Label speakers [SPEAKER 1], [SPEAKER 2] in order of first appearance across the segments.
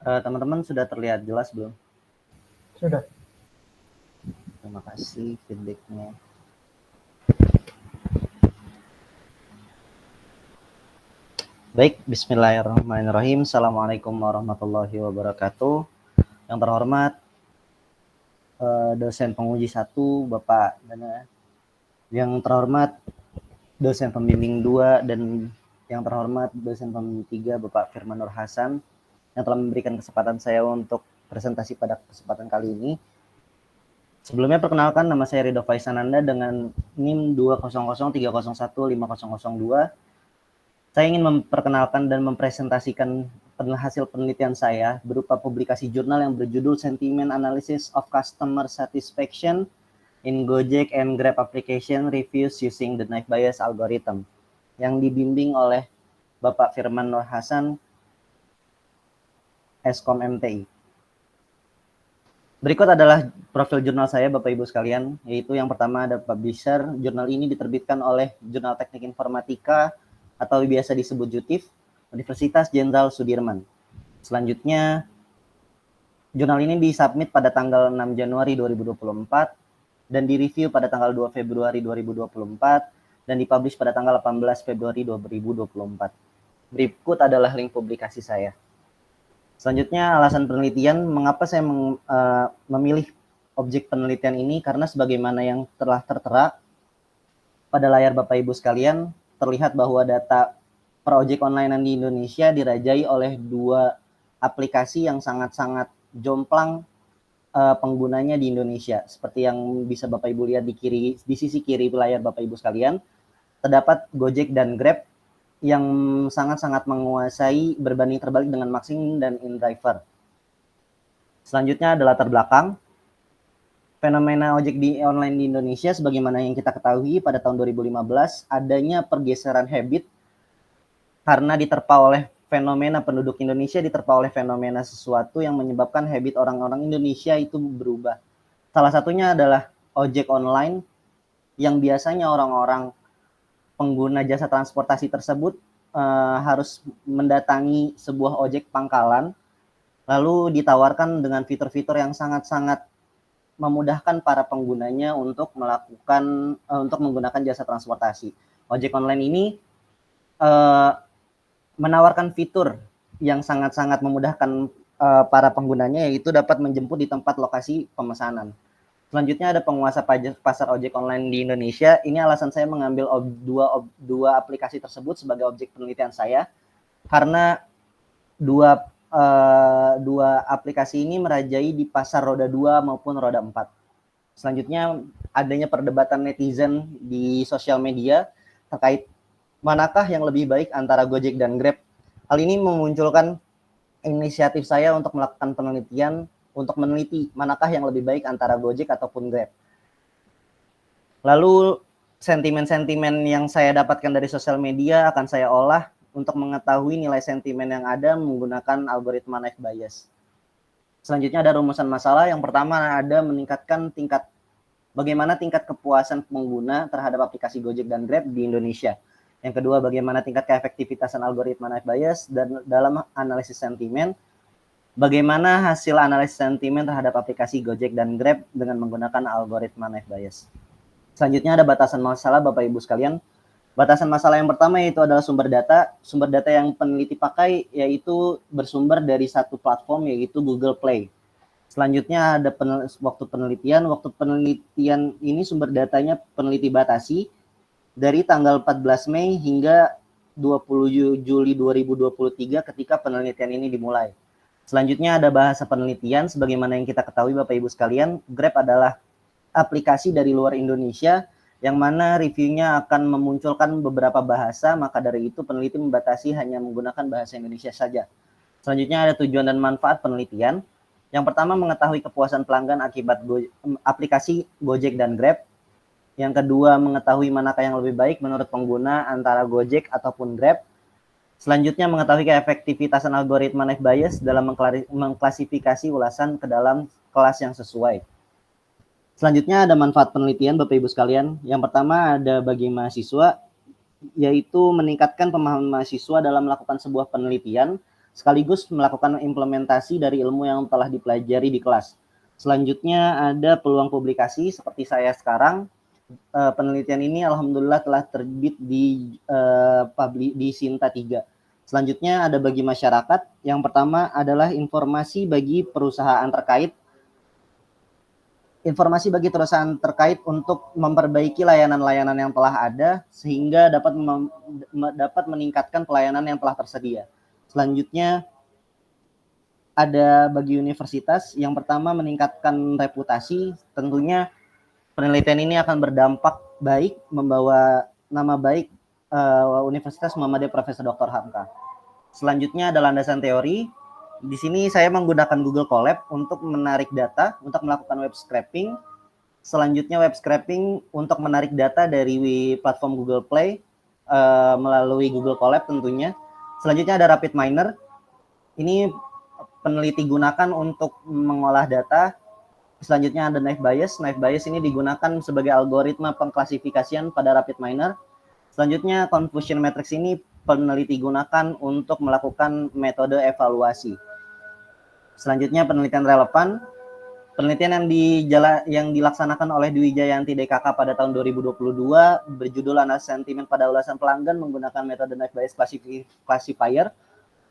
[SPEAKER 1] Teman-teman sudah terlihat jelas belum?
[SPEAKER 2] Sudah.
[SPEAKER 1] Terima kasih feedback-nya. Baik, bismillahirrahmanirrahim. Assalamualaikum warahmatullahi wabarakatuh. Yang terhormat dosen penguji 1, Bapak Dana. Yang terhormat dosen pembimbing 2 dan yang terhormat dosen pembimbing 3, Bapak Firman Nur Hasan, yang telah memberikan kesempatan saya untuk presentasi pada kesempatan kali ini. Sebelumnya perkenalkan, nama saya Ridho Faisananda dengan NIM 200301502. Saya ingin memperkenalkan dan mempresentasikan hasil penelitian saya berupa publikasi jurnal yang berjudul Sentiment Analysis of Customer Satisfaction in Gojek and Grab Application Reviews Using the Knife Bias Algorithm, yang dibimbing oleh Bapak Firman Nur Hasan, Eskom MTI. Berikut adalah profil jurnal saya, Bapak Ibu sekalian, yaitu yang pertama ada publisher. Jurnal ini diterbitkan oleh Jurnal Teknik Informatika atau biasa disebut JUTIF, Universitas Jenderal Sudirman. Selanjutnya, jurnal ini disubmit pada tanggal 6 Januari 2024 dan direview pada tanggal 2 Februari 2024 dan dipublish pada tanggal 18 Februari 2024. Berikut adalah link publikasi saya. Selanjutnya, alasan penelitian, mengapa saya memilih objek penelitian ini, karena sebagaimana yang telah tertera pada layar Bapak Ibu sekalian, terlihat bahwa data per ojek online di Indonesia dirajai oleh dua aplikasi yang sangat-sangat jomplang penggunanya di Indonesia. Seperti yang bisa Bapak Ibu lihat di sisi kiri layar Bapak Ibu sekalian, terdapat Gojek dan Grab yang sangat-sangat menguasai berbanding terbalik dengan Maxim dan InDriver. Selanjutnya adalah latar belakang. Fenomena ojek di online di Indonesia sebagaimana yang kita ketahui pada tahun 2015 adanya pergeseran habit karena diterpa oleh fenomena penduduk Indonesia, diterpa oleh fenomena sesuatu yang menyebabkan habit orang-orang Indonesia itu berubah. Salah satunya adalah ojek online yang biasanya orang-orang pengguna jasa transportasi tersebut harus mendatangi sebuah ojek pangkalan, lalu ditawarkan dengan fitur-fitur yang sangat-sangat memudahkan para penggunanya untuk menggunakan jasa transportasi. Ojek online ini menawarkan fitur yang sangat-sangat memudahkan para penggunanya, yaitu dapat menjemput di tempat lokasi pemesanan. Selanjutnya ada penguasa pasar ojek online di Indonesia. Ini alasan saya mengambil dua aplikasi tersebut sebagai objek penelitian saya, karena dua aplikasi ini merajai di pasar roda 2 maupun roda 4. Selanjutnya adanya perdebatan netizen di sosial media terkait manakah yang lebih baik antara Gojek dan Grab. Hal ini memunculkan inisiatif saya untuk melakukan penelitian untuk meneliti manakah yang lebih baik antara Gojek ataupun Grab. Lalu sentimen-sentimen yang saya dapatkan dari sosial media akan saya olah untuk mengetahui nilai sentimen yang ada menggunakan algoritma Knife Bias. Selanjutnya ada rumusan masalah. Yang pertama ada meningkatkan bagaimana tingkat kepuasan pengguna terhadap aplikasi Gojek dan Grab di Indonesia. Yang kedua, bagaimana tingkat keefektivitasan algoritma Knife Bias, dan dalam analisis sentimen, bagaimana hasil analisis sentimen terhadap aplikasi Gojek dan Grab dengan menggunakan algoritma Knife Bias. Selanjutnya ada batasan masalah, Bapak Ibu sekalian. Batasan masalah yang pertama yaitu adalah sumber data. Sumber data yang peneliti pakai yaitu bersumber dari satu platform, yaitu Google Play. Selanjutnya ada waktu penelitian. Waktu penelitian ini sumber datanya peneliti batasi dari tanggal 14 Mei hingga 20 Juli 2023 ketika penelitian ini dimulai. Selanjutnya ada bahasa penelitian. Sebagaimana yang kita ketahui Bapak Ibu sekalian, Grab adalah aplikasi dari luar Indonesia yang mana reviewnya akan memunculkan beberapa bahasa, maka dari itu peneliti membatasi hanya menggunakan bahasa Indonesia saja. Selanjutnya ada tujuan dan manfaat penelitian. Yang pertama, mengetahui kepuasan pelanggan akibat aplikasi Gojek dan Grab. Yang kedua, mengetahui manakah yang lebih baik menurut pengguna antara Gojek ataupun Grab. Selanjutnya, mengetahui keefektivitasan algoritma Knife Bias dalam mengklasifikasi ulasan ke dalam kelas yang sesuai. Selanjutnya ada manfaat penelitian Bapak Ibu sekalian. Yang pertama ada bagi mahasiswa, yaitu meningkatkan pemahaman mahasiswa dalam melakukan sebuah penelitian sekaligus melakukan implementasi dari ilmu yang telah dipelajari di kelas. Selanjutnya ada peluang publikasi seperti saya sekarang. Penelitian ini alhamdulillah telah terbit di di Sinta 3. Selanjutnya ada bagi masyarakat. Yang pertama adalah informasi bagi perusahaan terkait. Informasi bagi perusahaan terkait untuk memperbaiki layanan-layanan yang telah ada sehingga dapat meningkatkan pelayanan yang telah tersedia. Selanjutnya ada bagi universitas. Yang pertama meningkatkan reputasi. Tentunya penelitian ini akan berdampak baik, membawa nama baik Universitas Muhammadiyah Profesor Dr. Hamka. Selanjutnya ada landasan teori. Di sini saya menggunakan Google Colab untuk menarik data, untuk melakukan web scraping. Selanjutnya web scraping untuk menarik data dari platform Google Play melalui Google Colab tentunya. Selanjutnya ada Rapid Miner. Ini peneliti gunakan untuk mengolah data. Selanjutnya ada Naive Bayes. Naive Bayes ini digunakan sebagai algoritma pengklasifikasian pada Rapid Miner. Selanjutnya Confusion Matrix ini peneliti gunakan untuk melakukan metode evaluasi. Selanjutnya penelitian relevan. Penelitian yang dilaksanakan oleh Dwi Jayanti DKK pada tahun 2022 berjudul Analisis Sentimen pada Ulasan Pelanggan menggunakan metode Naive Bayes Classifier.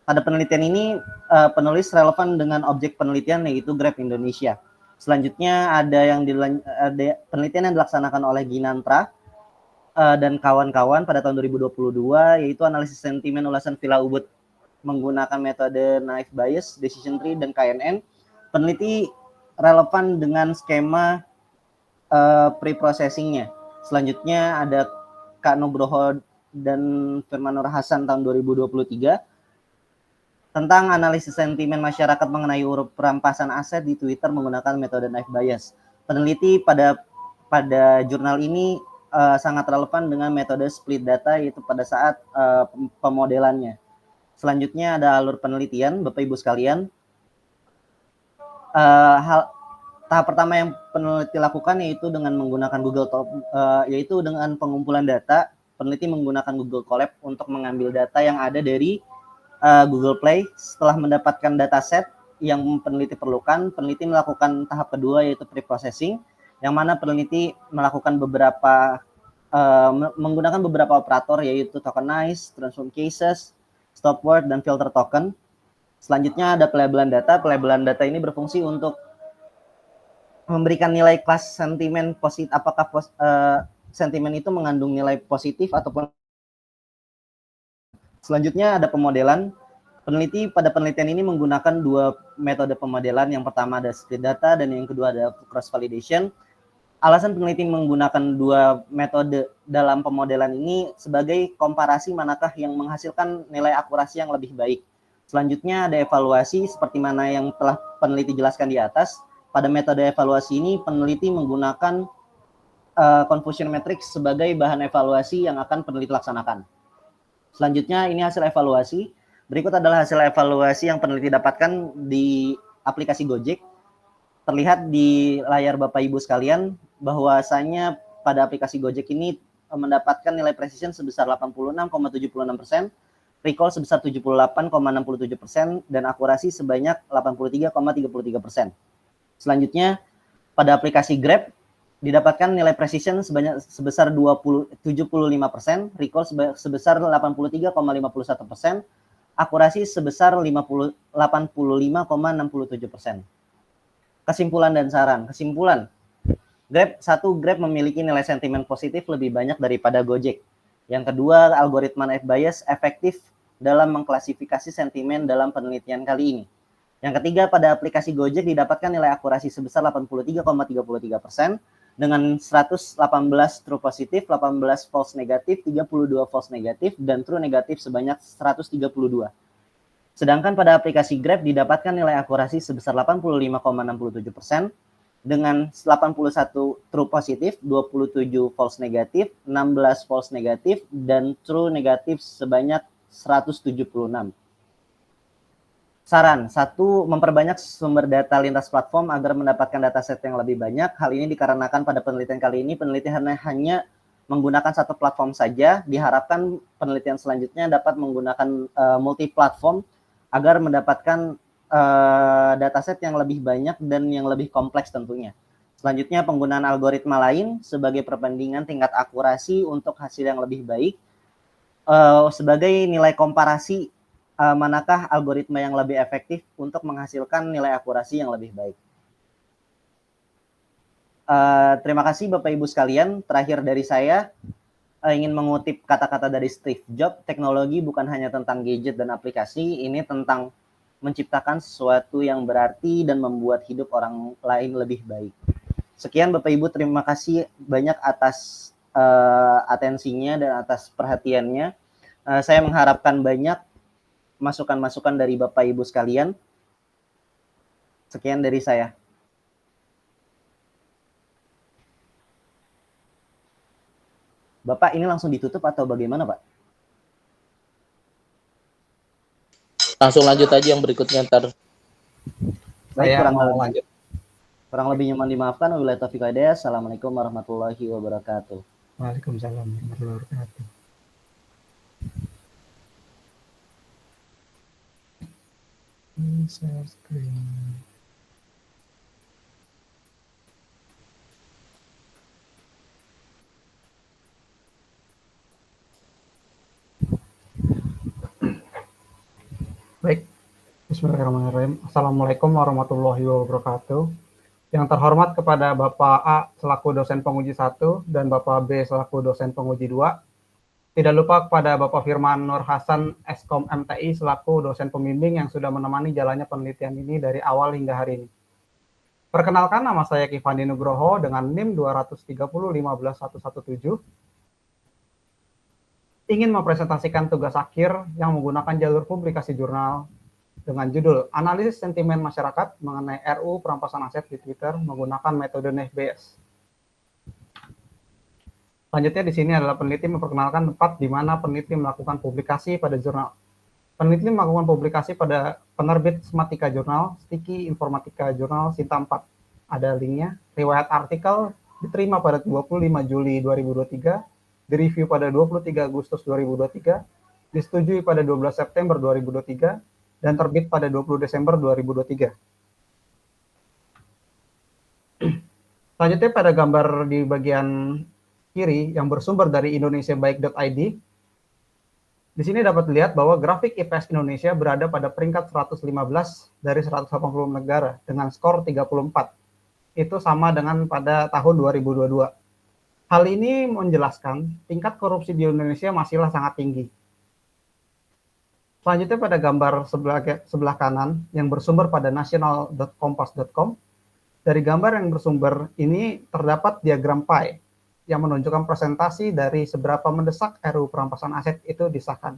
[SPEAKER 1] Pada penelitian ini penulis relevan dengan objek penelitian yaitu Grab Indonesia. Selanjutnya ada penelitian yang dilaksanakan oleh Ginantra dan kawan-kawan pada tahun 2022 yaitu analisis sentimen ulasan Villa Ubud menggunakan metode Naive Bayes, Decision Tree, dan KNN. Peneliti relevan dengan skema pre-processingnya. Selanjutnya ada Kak Nugroho dan Firman Nur Hasan tahun 2023 tentang analisis sentimen masyarakat mengenai perampasan aset di Twitter menggunakan metode Naive Bayes. Peneliti pada jurnal ini sangat relevan dengan metode split data yaitu pada saat pemodelannya. Selanjutnya ada alur penelitian, Bapak Ibu sekalian. Tahap pertama yang peneliti lakukan yaitu dengan menggunakan yaitu dengan pengumpulan data. Peneliti menggunakan Google Colab untuk mengambil data yang ada dari Google Play. Setelah mendapatkan dataset yang peneliti perlukan, peneliti melakukan tahap kedua yaitu pre-processing, yang mana peneliti melakukan menggunakan beberapa operator yaitu tokenize, transform cases, stop word, dan filter token. Selanjutnya ada pelabelan data. Pelabelan data ini berfungsi untuk memberikan nilai kelas sentimen positif, apakah sentimen itu mengandung nilai positif ataupun. Selanjutnya ada pemodelan. Peneliti pada penelitian ini menggunakan dua metode pemodelan. Yang pertama ada split data dan yang kedua ada cross validation. Alasan peneliti menggunakan dua metode dalam pemodelan ini sebagai komparasi manakah yang menghasilkan nilai akurasi yang lebih baik. Selanjutnya ada evaluasi seperti mana yang telah peneliti jelaskan di atas. Pada metode evaluasi ini peneliti menggunakan confusion matrix sebagai bahan evaluasi yang akan peneliti laksanakan. Selanjutnya ini hasil evaluasi. Berikut adalah hasil evaluasi yang peneliti dapatkan di aplikasi Gojek. Terlihat di layar Bapak Ibu sekalian bahwasanya pada aplikasi Gojek ini mendapatkan nilai precision sebesar 86,76%, recall sebesar 78,67%, dan akurasi sebanyak 83,33%. Selanjutnya pada aplikasi Grab didapatkan nilai precision sebesar 75%, recall sebesar 83,51%, akurasi sebesar 85,67%. Kesimpulan dan saran. Kesimpulan, Grab memiliki nilai sentimen positif lebih banyak daripada Gojek. Yang kedua, algoritma Naive Bayes efektif dalam mengklasifikasi sentimen dalam penelitian kali ini. Yang ketiga, pada aplikasi Gojek didapatkan nilai akurasi sebesar 83,33% dengan 118 true positif, 18 false negatif, 32 false negatif, dan true negatif sebanyak 132. Sedangkan pada aplikasi Grab didapatkan nilai akurasi sebesar 85,67% dengan 81 true positif, 27 false negatif, 16 false negatif, dan true negatif sebanyak 176. Saran, 1. Memperbanyak sumber data lintas platform agar mendapatkan dataset yang lebih banyak. Hal ini dikarenakan pada penelitian kali ini peneliti hanya menggunakan satu platform saja. Diharapkan penelitian selanjutnya dapat menggunakan multi platform agar mendapatkan dataset yang lebih banyak dan yang lebih kompleks tentunya. Selanjutnya, penggunaan algoritma lain sebagai perbandingan tingkat akurasi untuk hasil yang lebih baik, sebagai nilai komparasi manakah algoritma yang lebih efektif untuk menghasilkan nilai akurasi yang lebih baik. Terima kasih Bapak Ibu sekalian. Terakhir dari saya, ingin mengutip kata-kata dari Steve Jobs, teknologi bukan hanya tentang gadget dan aplikasi, ini tentang menciptakan sesuatu yang berarti dan membuat hidup orang lain lebih baik. Sekian Bapak Ibu, terima kasih banyak atas atensinya dan atas perhatiannya. Saya mengharapkan banyak masukan-masukan dari Bapak Ibu sekalian. Sekian dari saya. Bapak, ini langsung ditutup atau bagaimana, Pak?
[SPEAKER 2] Langsung lanjut aja yang berikutnya ntar.
[SPEAKER 1] Baik, kurang lebihnya mohon dimaafkan. Wabillahi taufiq wal hidayah. Assalamualaikum warahmatullahi wabarakatuh.
[SPEAKER 3] Waalaikumsalam warahmatullahi wabarakatuh. Share screen. Baik, bismillahirrahmanirrahim. Assalamualaikum warahmatullahi wabarakatuh. Yang terhormat kepada Bapak A selaku dosen penguji 1 dan Bapak B selaku dosen penguji 2. Tidak lupa kepada Bapak Firman Nur Hasan, Eskom MTI selaku dosen pembimbing yang sudah menemani jalannya penelitian ini dari awal hingga hari ini. Perkenalkan, nama saya Kifandi Nugroho dengan NIM 230151117. Ingin mempresentasikan tugas akhir yang menggunakan jalur publikasi jurnal dengan judul Analisis Sentimen Masyarakat mengenai RUU Perampasan Aset di Twitter menggunakan metode NEF-BS. Selanjutnya di sini adalah peneliti memperkenalkan tempat di mana peneliti melakukan publikasi pada jurnal. Peneliti melakukan publikasi pada penerbit Sematika Jurnal, Stiki Informatika Jurnal, Sinta 4. Ada linknya. Riwayat artikel diterima pada 25 Juli 2023, direview pada 23 Agustus 2023, disetujui pada 12 September 2023, dan terbit pada 20 Desember 2023. Selanjutnya pada gambar di bagian kiri yang bersumber dari indonesiabaik.id, di sini dapat dilihat bahwa grafik IPS Indonesia berada pada peringkat 115 dari 180 negara dengan skor 34. Itu sama dengan pada tahun 2022. Hal ini menjelaskan tingkat korupsi di Indonesia masihlah sangat tinggi. Selanjutnya pada gambar sebelah kanan yang bersumber pada national.kompas.com, dari gambar yang bersumber ini terdapat diagram pie yang menunjukkan presentasi dari seberapa mendesak RUU Perampasan Aset itu disahkan.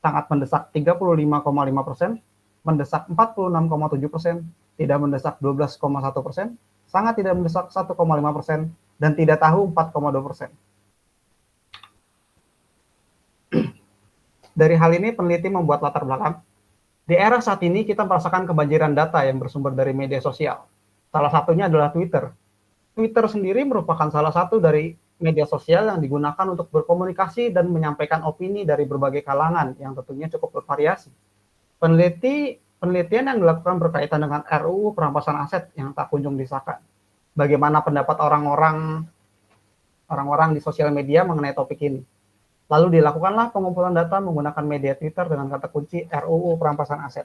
[SPEAKER 3] Sangat mendesak 35,5%, mendesak 46,7%, tidak mendesak 12,1%, sangat tidak mendesak 1,5%, dan tidak tahu 4,2%. Dari hal ini peneliti membuat latar belakang. Di era saat ini kita merasakan kebanjiran data yang bersumber dari media sosial. Salah satunya adalah Twitter. Twitter sendiri merupakan salah satu dari media sosial yang digunakan untuk berkomunikasi dan menyampaikan opini dari berbagai kalangan yang tentunya cukup bervariasi. Penelitian yang dilakukan berkaitan dengan RUU Perampasan Aset yang tak kunjung disahkan. Bagaimana pendapat orang-orang di sosial media mengenai topik ini. Lalu dilakukanlah pengumpulan data menggunakan media Twitter dengan kata kunci RUU Perampasan Aset.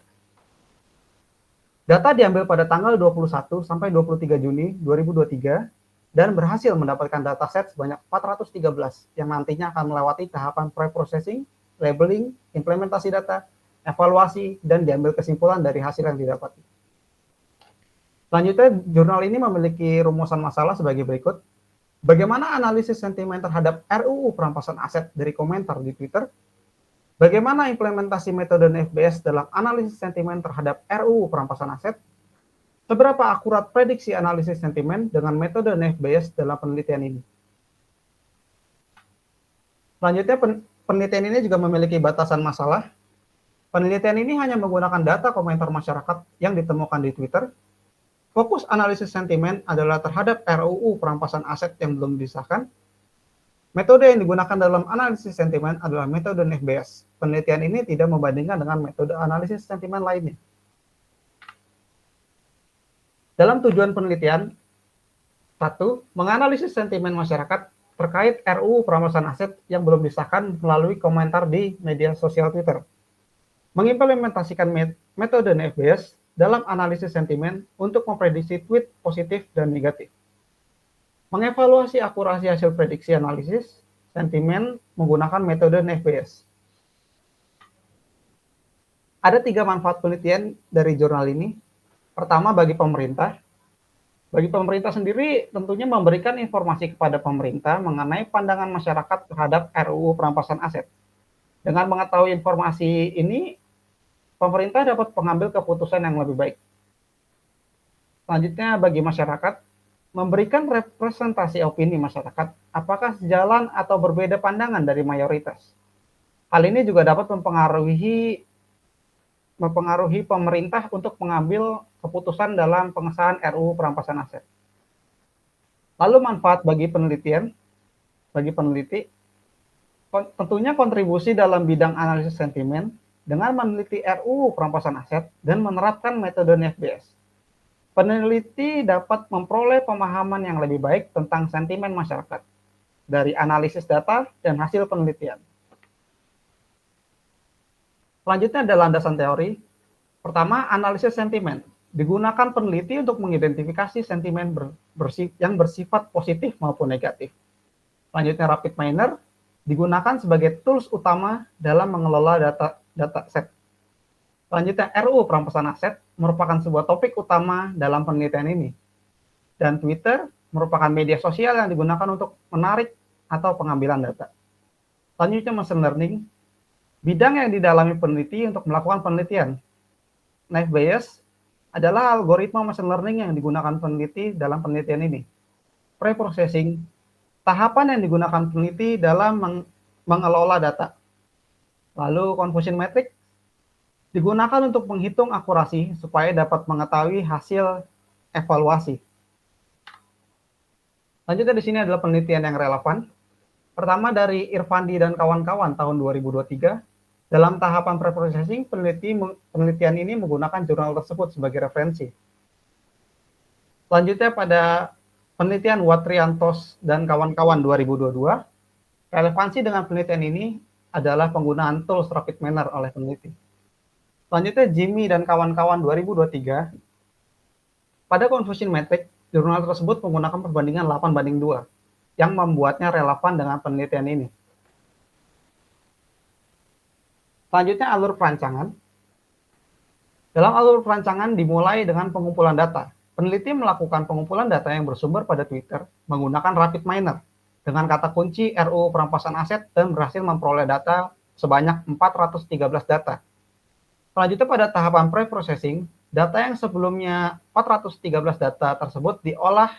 [SPEAKER 3] Data diambil pada tanggal 21 sampai 23 Juni 2023 dan berhasil mendapatkan dataset sebanyak 413 yang nantinya akan melewati tahapan pre-processing, labeling, implementasi data, evaluasi, dan diambil kesimpulan dari hasil yang didapati. Selanjutnya, jurnal ini memiliki rumusan masalah sebagai berikut. Bagaimana analisis sentimen terhadap RUU Perampasan Aset dari komentar di Twitter? Bagaimana implementasi metode NEF-BS dalam analisis sentimen terhadap RUU Perampasan Aset? Seberapa akurat prediksi analisis sentimen dengan metode NEF-BS dalam penelitian ini? Selanjutnya, penelitian ini juga memiliki batasan masalah. Penelitian ini hanya menggunakan data komentar masyarakat yang ditemukan di Twitter. Fokus analisis sentimen adalah terhadap RUU Perampasan Aset yang belum disahkan. Metode yang digunakan dalam analisis sentimen adalah metode NFBS. Penelitian ini tidak membandingkan dengan metode analisis sentimen lainnya. Dalam tujuan penelitian, 1. Menganalisis sentimen masyarakat terkait RUU perampasan aset yang belum disahkan melalui komentar di media sosial Twitter. Mengimplementasikan metode NFBS dalam analisis sentimen untuk memprediksi tweet positif dan negatif. Mengevaluasi akurasi hasil prediksi analisis sentimen menggunakan metode NFBS. Ada 3 manfaat penelitian dari jurnal ini. Pertama, bagi pemerintah. Bagi pemerintah sendiri tentunya memberikan informasi kepada pemerintah mengenai pandangan masyarakat terhadap RUU perampasan aset. Dengan mengetahui informasi ini, pemerintah dapat mengambil keputusan yang lebih baik. Selanjutnya, bagi masyarakat, memberikan representasi opini masyarakat apakah sejalan atau berbeda pandangan dari mayoritas. Hal ini juga dapat mempengaruhi pemerintah untuk mengambil keputusan dalam pengesahan RUU perampasan aset. Lalu manfaat bagi peneliti, tentunya kontribusi dalam bidang analisis sentimen dengan meneliti RUU perampasan aset dan menerapkan metode NFBS. Peneliti dapat memperoleh pemahaman yang lebih baik tentang sentimen masyarakat dari analisis data dan hasil penelitian. Selanjutnya ada landasan teori. Pertama, analisis sentimen. Digunakan peneliti untuk mengidentifikasi sentimen yang bersifat positif maupun negatif. Selanjutnya, rapid miner digunakan sebagai tools utama dalam mengelola data set. Selanjutnya, RUU perampasan aset merupakan sebuah topik utama dalam penelitian ini. Dan Twitter merupakan media sosial yang digunakan untuk menarik atau pengambilan data. Selanjutnya, machine learning, bidang yang didalami peneliti untuk melakukan penelitian. NFBS adalah algoritma machine learning yang digunakan peneliti dalam penelitian ini. Preprocessing, tahapan yang digunakan peneliti dalam mengelola data. Lalu confusion metric, digunakan untuk menghitung akurasi supaya dapat mengetahui hasil evaluasi. Selanjutnya di sini adalah penelitian yang relevan. Pertama dari Irfandi dan kawan-kawan tahun 2023. Dalam tahapan preprocessing, penelitian ini menggunakan jurnal tersebut sebagai referensi. Selanjutnya pada penelitian Watriantos dan kawan-kawan 2022, relevansi dengan penelitian ini adalah penggunaan tools rapid miner oleh peneliti. Selanjutnya Jimmy dan kawan-kawan 2023, pada confusion metric, jurnal tersebut menggunakan perbandingan 8:2, yang membuatnya relevan dengan penelitian ini. Selanjutnya alur perancangan. Dalam alur perancangan dimulai dengan pengumpulan data. Peneliti melakukan pengumpulan data yang bersumber pada Twitter menggunakan rapid miner dengan kata kunci RUU perampasan aset dan berhasil memperoleh data sebanyak 413 data. Selanjutnya pada tahapan pre-processing, data yang sebelumnya 413 data tersebut diolah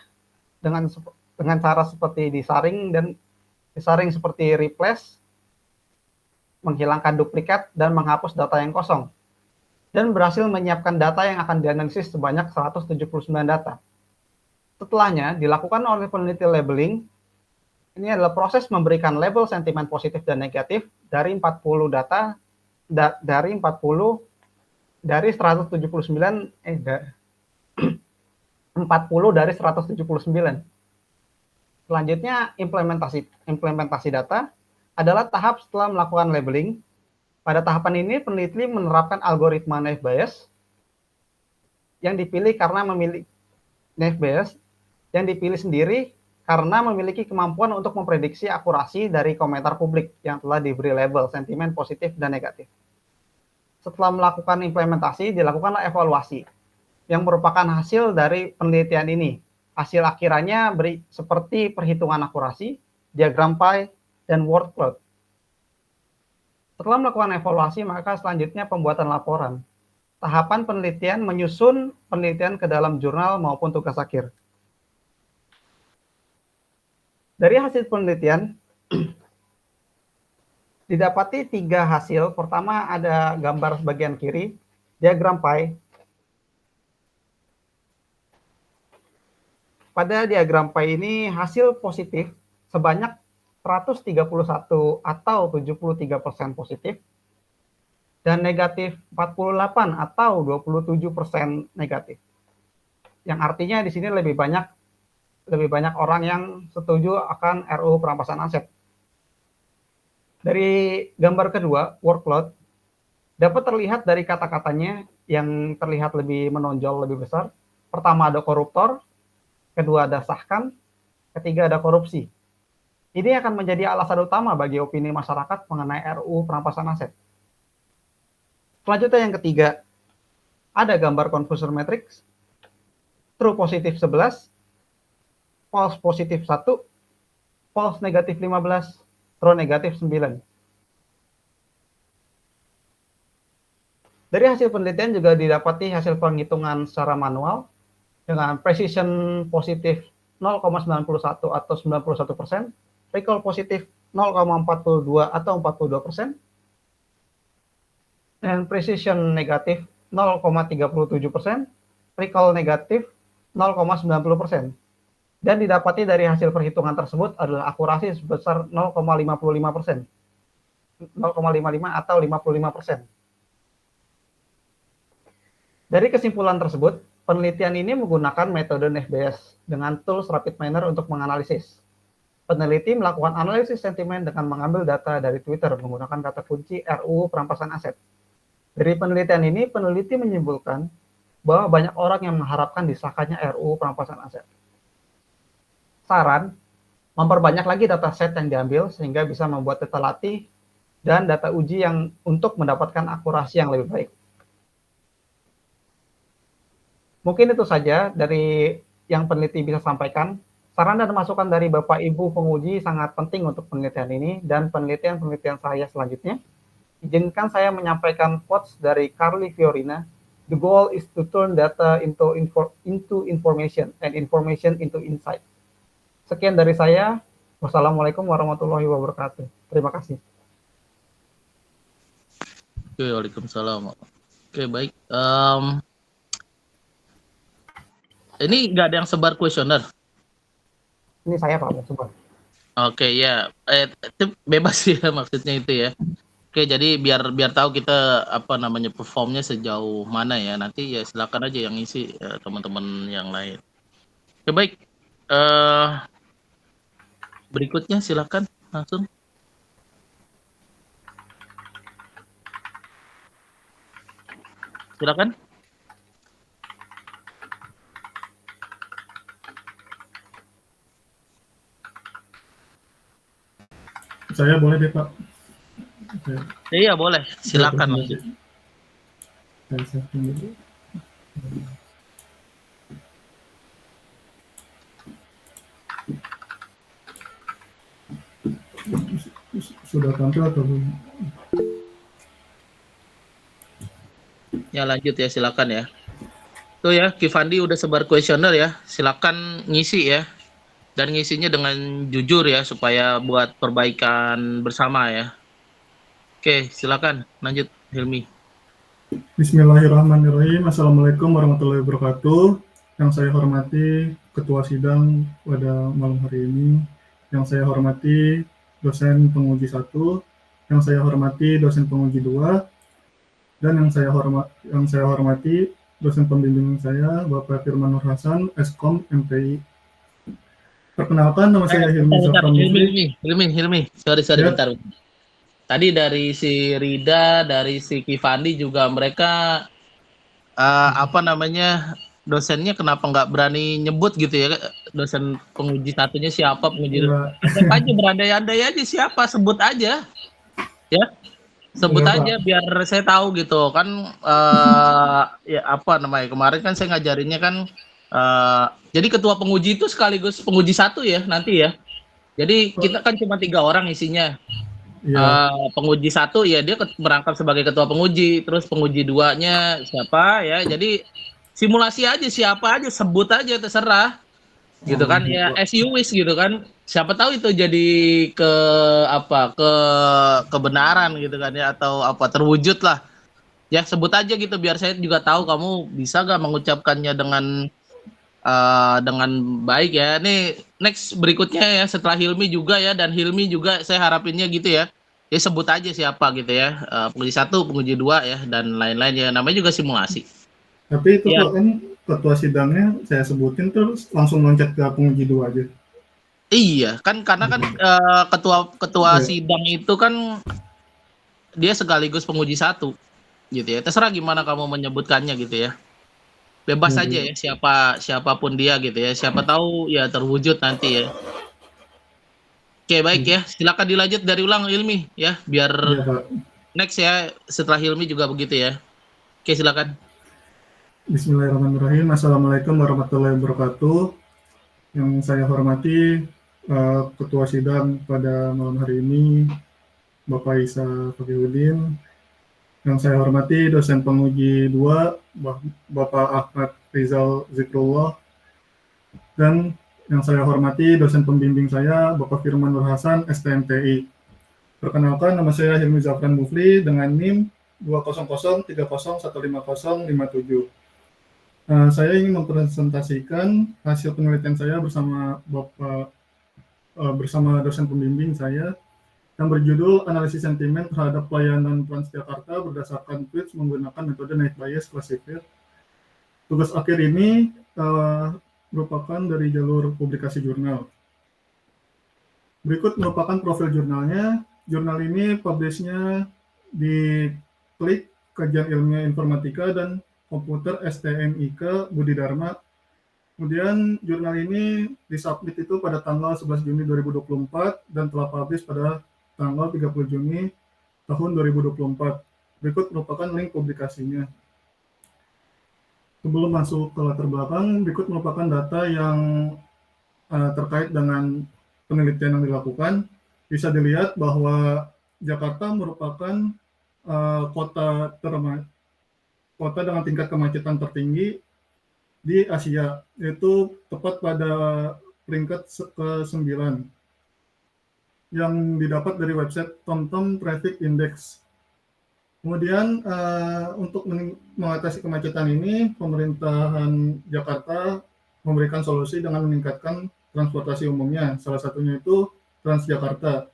[SPEAKER 3] dengan cara seperti disaring seperti replace, menghilangkan duplikat dan menghapus data yang kosong, dan berhasil menyiapkan data yang akan dianalisis sebanyak 179 data. Setelahnya dilakukan oleh peneliti labeling. Ini adalah proses memberikan label sentimen positif dan negatif dari 40 data dari 179 40 dari 179. Selanjutnya implementasi data adalah tahap setelah melakukan labeling. Pada tahapan ini peneliti menerapkan algoritma NFBS yang dipilih sendiri karena memiliki kemampuan untuk memprediksi akurasi dari komentar publik yang telah diberi label sentimen positif dan negatif. Setelah melakukan implementasi, dilakukanlah evaluasi yang merupakan hasil dari penelitian ini. Hasil akhirannya seperti perhitungan akurasi, diagram pie, dan word cloud. Setelah melakukan evaluasi, maka selanjutnya pembuatan laporan. Tahapan penelitian menyusun penelitian ke dalam jurnal maupun tugas akhir. Dari hasil penelitian, didapati 3 hasil. Pertama ada gambar bagian kiri, diagram pie. Pada diagram pie ini hasil positif sebanyak 131 atau 73% positif, dan negatif 48 atau 27% negatif. Yang artinya di sini lebih banyak orang yang setuju akan RUU perampasan aset. Dari gambar kedua, workload, dapat terlihat dari kata-katanya yang terlihat lebih menonjol, lebih besar. Pertama ada koruptor, kedua ada sahkan, ketiga ada korupsi. Ini akan menjadi alasan utama bagi opini masyarakat mengenai RUU perampasan aset. Selanjutnya yang ketiga, ada gambar confusion matrix, true positif 11, false positif 1, false negatif 15, true negatif 9. Dari hasil penelitian juga didapati hasil penghitungan secara manual dengan precision positif 0,91 atau 91%, recall positif 0,42 atau 42%, dan precision negatif 0,37%, recall negatif 0,90%. Dan didapati dari hasil perhitungan tersebut adalah akurasi sebesar 0,55%, 0,55 atau 55%. Dari kesimpulan tersebut, penelitian ini menggunakan metode NFBS dengan tools RapidMiner untuk menganalisis. Peneliti melakukan analisis sentimen dengan mengambil data dari Twitter menggunakan kata kunci RUU perampasan aset. Dari penelitian ini, peneliti menyimpulkan bahwa banyak orang yang mengharapkan disahkannya RUU perampasan aset. Saran, memperbanyak lagi data set yang diambil sehingga bisa membuat data latih dan data uji yang untuk mendapatkan akurasi yang lebih baik. Mungkin itu saja dari yang peneliti bisa sampaikan. Saran dan masukan dari Bapak Ibu penguji sangat penting untuk penelitian ini dan penelitian saya selanjutnya. Izinkan saya menyampaikan quotes dari Carly Fiorina. The goal is to turn data into information and information into insight. Sekian dari saya. Wassalamualaikum warahmatullahi wabarakatuh. Terima kasih.
[SPEAKER 2] Oke, waalaikumsalam. Oke, baik. Ini nggak ada yang sebar kuesioner.
[SPEAKER 3] Ini saya Pak, coba.
[SPEAKER 2] Oke, ya. Itu bebas ya maksudnya itu ya. Oke, jadi biar tahu kita apa namanya performnya sejauh mana ya. Nanti ya silakan aja yang isi teman-teman yang lain. Oke, baik. Berikutnya silakan langsung. Silakan.
[SPEAKER 4] Saya boleh deh Pak.
[SPEAKER 2] Iya boleh, silakan lanjut.
[SPEAKER 4] Sudah tampil atau belum?
[SPEAKER 2] Ya lanjut ya, silakan ya. Tuh ya, Kifandi udah sebar kuesioner ya, silakan ngisi ya. Dan ngisinya dengan jujur ya, supaya buat perbaikan bersama ya. Oke, silakan lanjut Hilmi.
[SPEAKER 4] Bismillahirrahmanirrahim. Assalamualaikum warahmatullahi wabarakatuh. Yang saya hormati Ketua Sidang pada malam hari ini, yang saya hormati dosen penguji 1, yang saya hormati dosen penguji 2, dan yang saya hormati dosen pembimbing saya, Bapak Firman Nur Hasan, Eskom MPI. Perkenalkan, nama saya Hilmi Zafran Mufri.
[SPEAKER 2] Hilmi. Sorry,
[SPEAKER 4] Ya.
[SPEAKER 2] bentar. Tadi dari si Rida, dari si Kifandi juga mereka dosennya kenapa nggak berani nyebut gitu ya, dosen penguji satunya siapa, penguji aja berandai-andai aja siapa, sebut aja ya, sebut aja biar saya tahu gitu kan. Ya apa namanya, kemarin kan saya ngajarinnya kan jadi ketua penguji itu sekaligus penguji satu ya nanti ya, jadi kita kan cuma 3 orang isinya. Penguji 1 ya dia merangkap sebagai ketua penguji, terus penguji 2-nya siapa ya, jadi simulasi aja siapa aja, sebut aja terserah gitu kan ya, as you wish gitu kan, siapa tahu itu jadi kebenaran gitu kan ya, atau apa terwujud lah ya, sebut aja gitu biar saya juga tahu kamu bisa gak mengucapkannya dengan dengan baik ya. Nih next berikutnya ya setelah Hilmi juga ya, dan Hilmi juga saya harapinnya gitu ya. Ya sebut aja siapa gitu ya. Penguji 1, penguji 2 ya dan lain-lain ya. Namanya juga simulasi.
[SPEAKER 4] Tapi itu
[SPEAKER 2] Ya,
[SPEAKER 4] kok kan ketua sidangnya saya sebutin terus langsung loncat ke penguji 2 aja.
[SPEAKER 2] iya kan karena kan ketua
[SPEAKER 4] Iya.
[SPEAKER 2] sidang itu kan dia sekaligus penguji 1 gitu ya. Terserah gimana kamu menyebutkannya gitu ya. Bebas aja
[SPEAKER 4] Hmm.
[SPEAKER 2] ya siapapun dia gitu ya. Siapa tahu ya terwujud nanti ya. Oke, baik ya. Silakan dilanjut dari ulang Hilmi ya, biar
[SPEAKER 4] Iya Pak.
[SPEAKER 2] next ya setelah Hilmi juga begitu ya. Oke, silakan.
[SPEAKER 4] Bismillahirrahmanirrahim. Assalamualaikum warahmatullahi wabarakatuh. Yang saya hormati Ketua Sidang pada malam hari ini, Bapak Isa Fakihudin. Yang saya hormati dosen penguji 2, Bapak Ahmad Rizal Zikrullah. Dan yang saya hormati dosen pembimbing saya, Bapak Firman Nur Hasan, STMTI. Perkenalkan, nama saya Hilmi Zafran Mufli dengan NIM 2001050155057. Saya ingin mempresentasikan hasil penelitian saya bersama dosen pembimbing saya yang berjudul Analisis Sentimen Terhadap Pelayanan Transjakarta berdasarkan tweets menggunakan metode Night Bias Classifier. Tugas akhir ini merupakan dari jalur publikasi jurnal. Berikut merupakan profil jurnalnya. Jurnal ini publish-nya di Klik Kajian Ilmiah Informatika dan Komputer STMIK Budi Dharma. Kemudian jurnal ini disubmit itu pada tanggal 11 Juni 2024 dan telah publish pada tanggal 30 Juni tahun 2024. Berikut merupakan link publikasinya. Sebelum masuk ke latar belakang, berikut merupakan data yang terkait dengan penelitian yang dilakukan. Bisa dilihat bahwa Jakarta merupakan kota dengan tingkat kemacetan tertinggi di Asia, yaitu tepat pada peringkat ke-9 yang didapat dari website TomTom Traffic Index. Kemudian untuk mengatasi kemacetan ini, pemerintahan Jakarta memberikan solusi dengan meningkatkan transportasi umumnya. Salah satunya itu Transjakarta.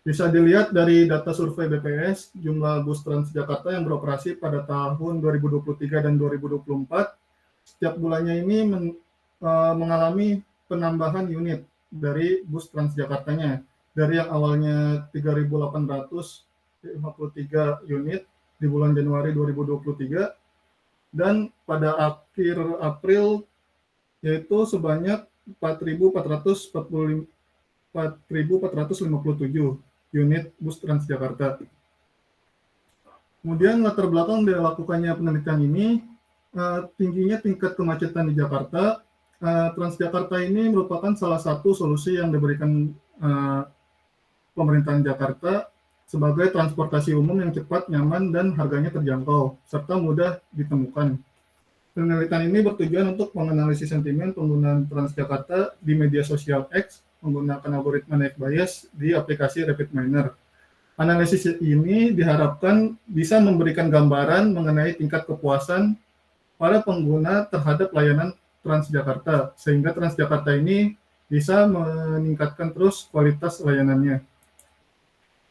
[SPEAKER 4] Bisa dilihat dari data survei BPS, jumlah bus Transjakarta yang beroperasi pada tahun 2023 dan 2024, setiap bulannya ini mengalami penambahan unit dari bus Transjakartanya. Dari yang awalnya 3.853 unit di bulan Januari 2023, dan pada akhir April yaitu sebanyak 4.457 unit bus Transjakarta. Kemudian latar belakang dilakukannya penelitian ini, tingginya tingkat kemacetan di Jakarta. Transjakarta ini merupakan salah satu solusi yang diberikan pemerintahan Jakarta sebagai transportasi umum yang cepat, nyaman, dan harganya terjangkau, serta mudah ditemukan. Penelitian ini bertujuan untuk menganalisis sentimen penggunaan Transjakarta di media sosial X menggunakan algoritma Night Bias di aplikasi RapidMiner. Analisis ini diharapkan bisa memberikan gambaran mengenai tingkat kepuasan para pengguna terhadap layanan Transjakarta, sehingga Transjakarta ini bisa meningkatkan terus kualitas layanannya.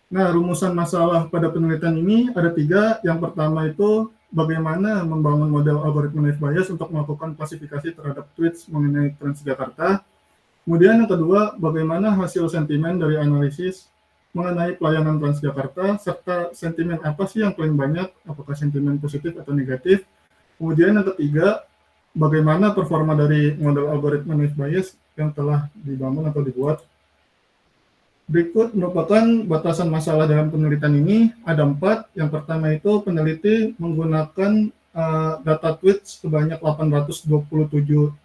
[SPEAKER 4] Nah, rumusan masalah pada penelitian ini ada 3. Yang pertama itu bagaimana membangun model algoritma Night Bias untuk melakukan klasifikasi terhadap tweets mengenai Transjakarta. Kemudian yang kedua, bagaimana hasil sentimen dari analisis mengenai pelayanan Transjakarta, serta sentimen apa sih yang paling banyak, apakah sentimen positif atau negatif. Kemudian yang ketiga, bagaimana performa dari model algoritma Night Bias yang telah dibangun atau dibuat. Berikut merupakan batasan masalah dalam penelitian ini, ada 4. Yang pertama itu peneliti menggunakan data tweet sebanyak 827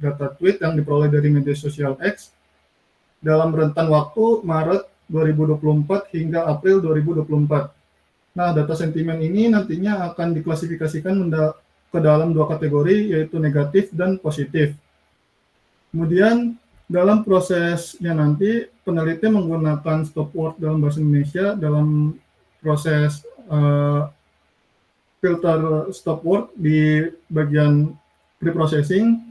[SPEAKER 4] data tweet yang diperoleh dari media sosial X dalam rentan waktu Maret 2024 hingga April 2024. Nah, data sentimen ini nantinya akan diklasifikasikan ke dalam 2 kategori, yaitu negatif dan positif. Kemudian dalam prosesnya nanti peneliti menggunakan stop word dalam bahasa Indonesia dalam proses filter stop word di bagian preprocessing.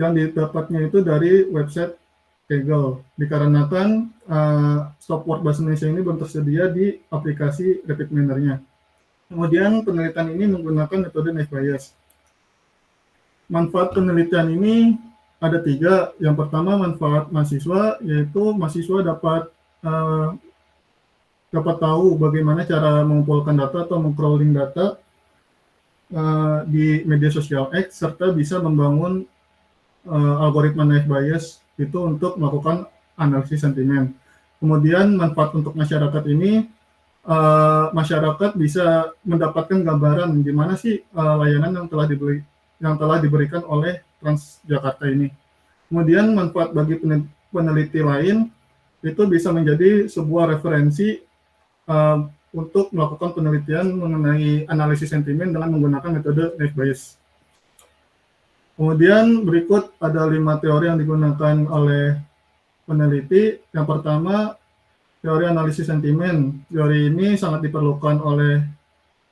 [SPEAKER 4] yang didapatnya itu dari website Kaggle, dikarenakan software bahasa Indonesia ini belum tersedia di aplikasi RapidMiner-nya. Kemudian penelitian ini menggunakan metode Naive Bayes. Manfaat penelitian ini ada 3. Yang pertama manfaat mahasiswa, yaitu mahasiswa dapat tahu bagaimana cara mengumpulkan data atau meng-crawling data di media sosial X, serta bisa membangun algoritma Naive Bayes itu untuk melakukan analisis sentimen. Kemudian manfaat untuk masyarakat ini, masyarakat bisa mendapatkan gambaran gimana sih layanan yang telah diberikan oleh Transjakarta ini. Kemudian manfaat bagi peneliti lain itu bisa menjadi sebuah referensi untuk melakukan penelitian mengenai analisis sentimen dengan menggunakan metode Naive Bayes. Kemudian berikut ada 5 teori yang digunakan oleh peneliti. Yang pertama, teori analisis sentimen. Teori ini sangat diperlukan oleh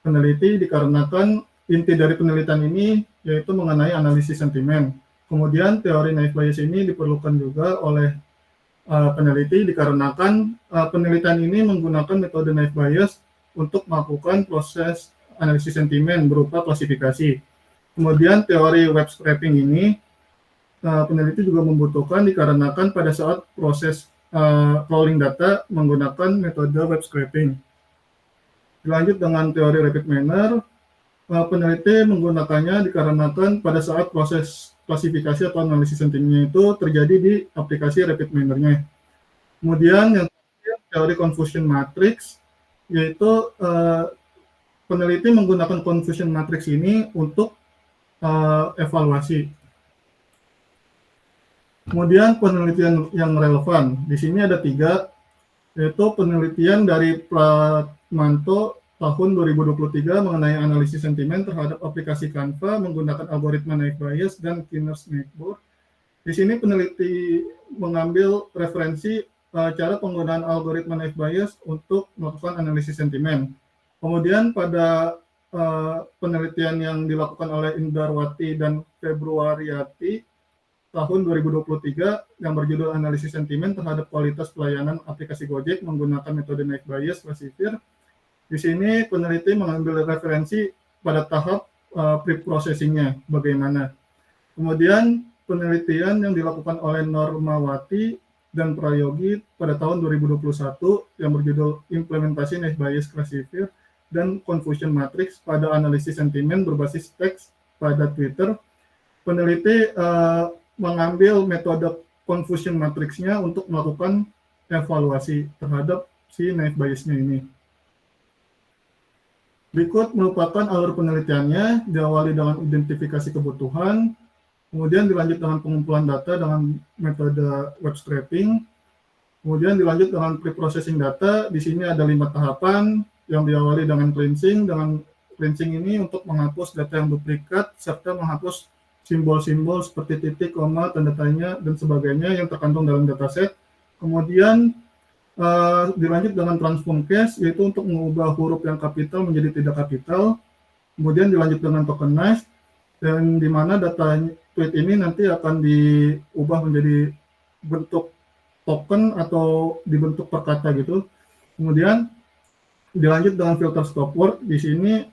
[SPEAKER 4] peneliti dikarenakan inti dari penelitian ini yaitu mengenai analisis sentimen. Kemudian teori Naive Bayes ini diperlukan juga oleh peneliti dikarenakan penelitian ini menggunakan metode Naive Bayes untuk melakukan proses analisis sentimen berupa klasifikasi. Kemudian teori web scraping ini peneliti juga membutuhkan dikarenakan pada saat proses crawling data menggunakan metode web scraping. Dilanjut dengan teori RapidMiner, peneliti menggunakannya dikarenakan pada saat proses klasifikasi atau analisis sentimennya itu terjadi di aplikasi RapidMiner-nya. Kemudian yang terakhir, teori confusion matrix, yaitu peneliti menggunakan confusion matrix ini untuk evaluasi. Kemudian penelitian yang relevan, di sini ada 3, yaitu penelitian dari Pratmanto tahun 2023 mengenai analisis sentimen terhadap aplikasi Canva menggunakan algoritma Naive Bayes dan Kinner's Network. Di sini peneliti mengambil referensi cara penggunaan algoritma Naive Bayes untuk melakukan analisis sentimen. Kemudian pada penelitian yang dilakukan oleh Indarwati dan Februariati tahun 2023 yang berjudul analisis sentimen terhadap kualitas pelayanan aplikasi Gojek menggunakan metode Naive Bayes Classifier. Di sini peneliti mengambil referensi pada tahap pre-processing-nya bagaimana. Kemudian penelitian yang dilakukan oleh Normawati dan Prayogi pada tahun 2021 yang berjudul implementasi Naive Bayes Classifier dan Confusion Matrix pada analisis sentimen berbasis teks pada Twitter. Peneliti mengambil metode Confusion Matrix-nya untuk melakukan evaluasi terhadap si Naive Bayes-nya ini. Berikut merupakan alur penelitiannya, diawali dengan identifikasi kebutuhan, kemudian dilanjut dengan pengumpulan data dengan metode web scraping, kemudian dilanjut dengan pre-processing data. Di sini ada 5 tahapan yang diawali dengan cleansing. Dengan cleansing ini untuk menghapus data yang duplikat serta menghapus simbol-simbol seperti titik, koma, tanda tanya, dan sebagainya yang terkandung dalam dataset. Kemudian dilanjut dengan transform case, yaitu untuk mengubah huruf yang kapital menjadi tidak kapital. Kemudian dilanjut dengan tokenize, dan di mana data tweet ini nanti akan diubah menjadi bentuk token atau dibentuk per kata gitu. Kemudian dilanjut dengan filter stop word. Di sini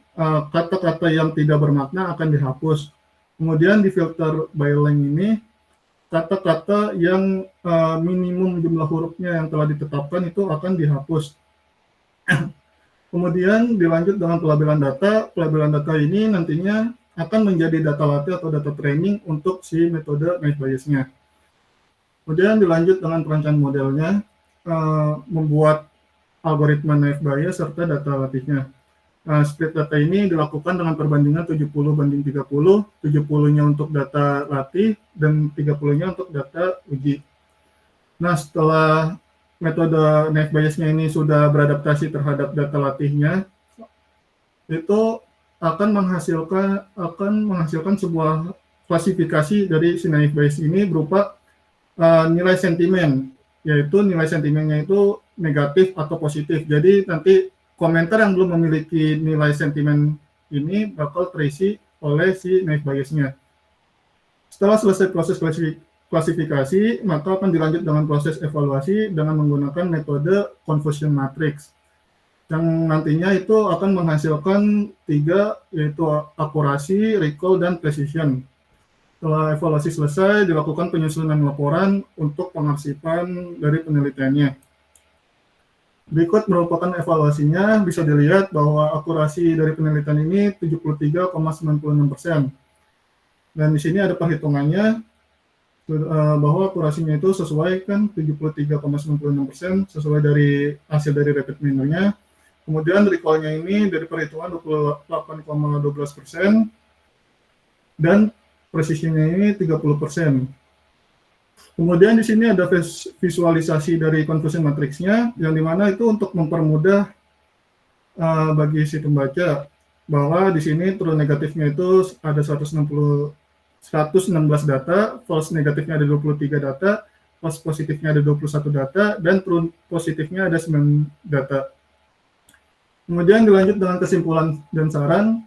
[SPEAKER 4] kata-kata yang tidak bermakna akan dihapus. Kemudian di filter by length ini kata-kata yang minimum jumlah hurufnya yang telah ditetapkan itu akan dihapus. Kemudian dilanjut dengan pelabelan data. Pelabelan data ini nantinya akan menjadi data latih atau data training untuk si metode Naive Bayes-nya. Kemudian dilanjut dengan perencanaan modelnya, membuat algoritma Naive Bayes serta data latihnya. Split data ini dilakukan dengan perbandingan 70:30, 70-nya untuk data latih dan 30-nya untuk data uji. Nah, setelah metode Naive Bayes-nya ini sudah beradaptasi terhadap data latihnya, itu akan menghasilkan sebuah klasifikasi dari si Naive Bayes ini berupa nilai sentimen, yaitu nilai sentimennya itu negatif atau positif. Jadi nanti komentar yang belum memiliki nilai sentimen ini bakal terisi oleh si Naive Bayes-nya. Setelah selesai proses klasifikasi, maka akan dilanjut dengan proses evaluasi dengan menggunakan metode confusion matrix, yang nantinya itu akan menghasilkan 3, yaitu akurasi, recall, dan precision. Setelah evaluasi selesai, dilakukan penyusunan laporan untuk pengarsipan dari penelitiannya. Berikut merupakan evaluasinya, bisa dilihat bahwa akurasi dari penelitian ini 73,96%. Dan di sini ada perhitungannya, bahwa akurasinya itu sesuai kan 73,96% sesuai dari hasil dari rapid manner-nya. Kemudian recall-nya ini dari perhitungan 28,12% dan precision-nya ini 30%. Kemudian di sini ada visualisasi dari confusion matrix-nya, yang dimana itu untuk mempermudah bagi si pembaca bahwa di sini true negatifnya itu ada 116 data, false negatifnya ada 23 data, false positifnya ada 21 data, dan true positifnya ada 9 data. Kemudian dilanjut dengan kesimpulan dan saran.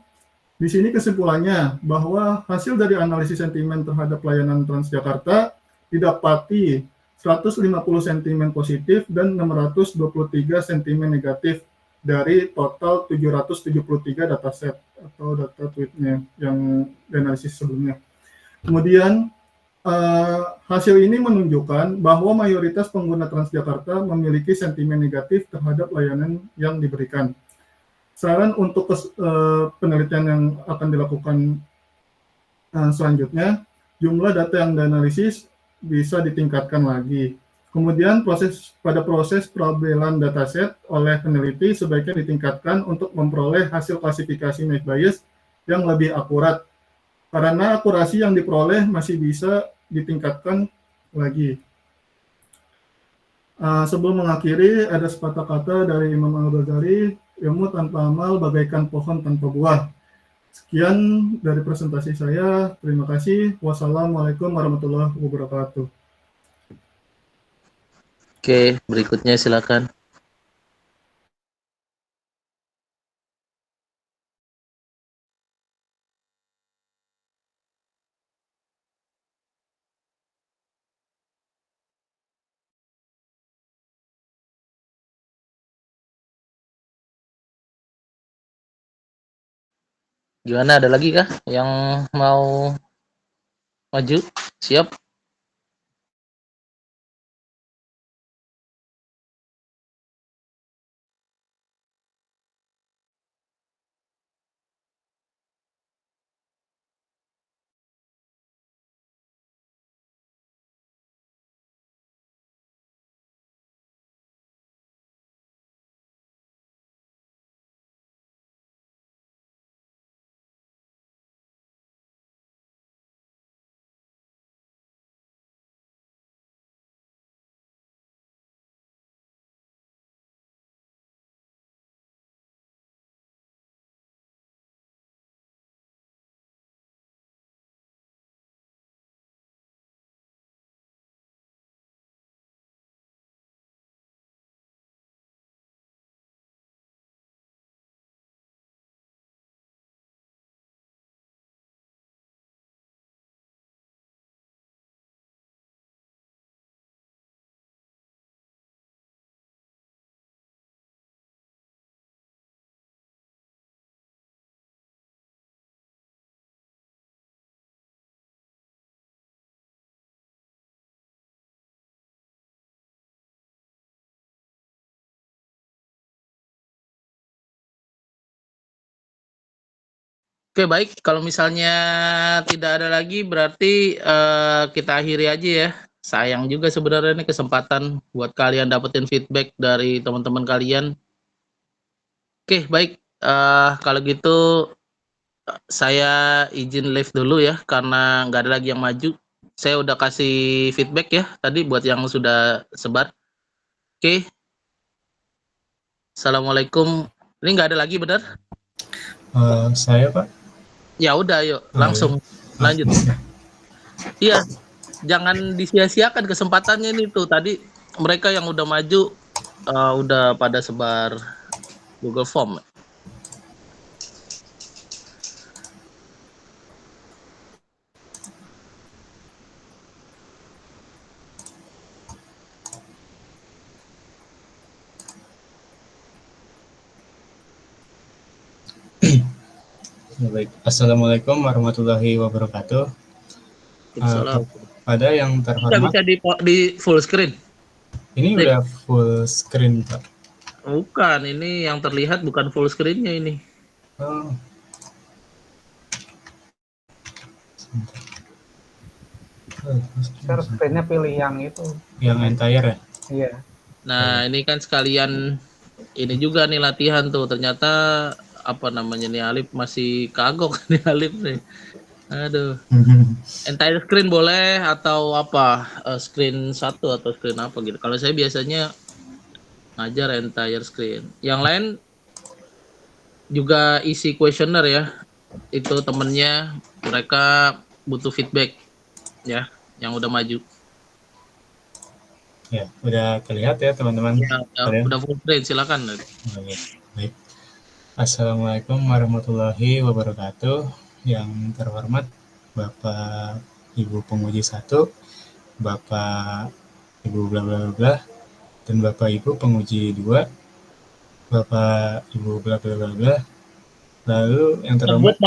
[SPEAKER 4] Di sini kesimpulannya bahwa hasil dari analisis sentimen terhadap layanan Transjakarta didapati 150 sentimen positif dan 623 sentimen negatif dari total 773 dataset atau data tweetnya yang dianalisis sebelumnya. Kemudian hasil ini menunjukkan bahwa mayoritas pengguna Transjakarta memiliki sentimen negatif terhadap layanan yang diberikan. Saran untuk penelitian yang akan dilakukan selanjutnya, jumlah data yang dianalisis bisa ditingkatkan lagi. Kemudian pada proses pelabelan dataset oleh peneliti sebaiknya ditingkatkan untuk memperoleh hasil klasifikasi net bias yang lebih akurat, karena akurasi yang diperoleh masih bisa ditingkatkan lagi. Sebelum mengakhiri, ada sepatah kata dari Imam Al-Ghazali, ilmu tanpa amal bagaikan pohon tanpa buah. Sekian dari presentasi saya. Terima kasih. Wassalamualaikum warahmatullahi wabarakatuh.
[SPEAKER 2] Oke, berikutnya silakan. Gimana, ada lagi kah yang mau maju? Siap? Oke, baik. Kalau misalnya tidak ada lagi, berarti kita akhiri aja ya. Sayang juga sebenarnya ini kesempatan buat kalian dapetin feedback dari teman-teman kalian. Oke, baik. Kalau gitu saya izin live dulu ya, karena nggak ada lagi yang maju. Saya udah kasih feedback ya tadi buat yang sudah sebar. Oke. Assalamualaikum. Ini nggak ada lagi, benar?
[SPEAKER 5] Saya, Pak.
[SPEAKER 2] Ya udah, yuk langsung lanjut. Iya, jangan disia-siakan kesempatannya ini tuh. Tadi mereka yang udah maju udah pada sebar Google Form.
[SPEAKER 5] Ya, baik. Assalamualaikum warahmatullahi wabarakatuh.
[SPEAKER 2] Waalaikumsalam.
[SPEAKER 5] Pada yang
[SPEAKER 2] Nggak
[SPEAKER 5] terhormat,
[SPEAKER 2] bisa di full screen.
[SPEAKER 5] ini
[SPEAKER 2] Nih.
[SPEAKER 5] udah full screen, Pak.
[SPEAKER 2] Bukan, ini yang terlihat bukan full screen-nya ini.
[SPEAKER 5] Oh.
[SPEAKER 3] Share screen-nya pilih yang itu.
[SPEAKER 5] Yang entire ya?
[SPEAKER 3] Iya.
[SPEAKER 2] Nah, ini kan sekalian ini juga nih latihan tuh. Ternyata apa namanya nih Alif masih kagok nih Alif nih. Aduh. Entire screen boleh atau apa? Screen 1 atau screen apa gitu. Kalau saya biasanya ngajar entire screen. Yang lain juga isi questionnaire ya. Itu temennya mereka butuh feedback ya yang udah maju.
[SPEAKER 5] Ya, udah terlihat ya teman-teman.
[SPEAKER 2] Ya, udah full screen, silakan.
[SPEAKER 5] Baik. Assalamualaikum warahmatullahi wabarakatuh. Yang terhormat Bapak Ibu penguji 1, Bapak Ibu bla bla bla, dan Bapak Ibu penguji 2, Bapak Ibu bla bla bla bla. Lalu yang terhormat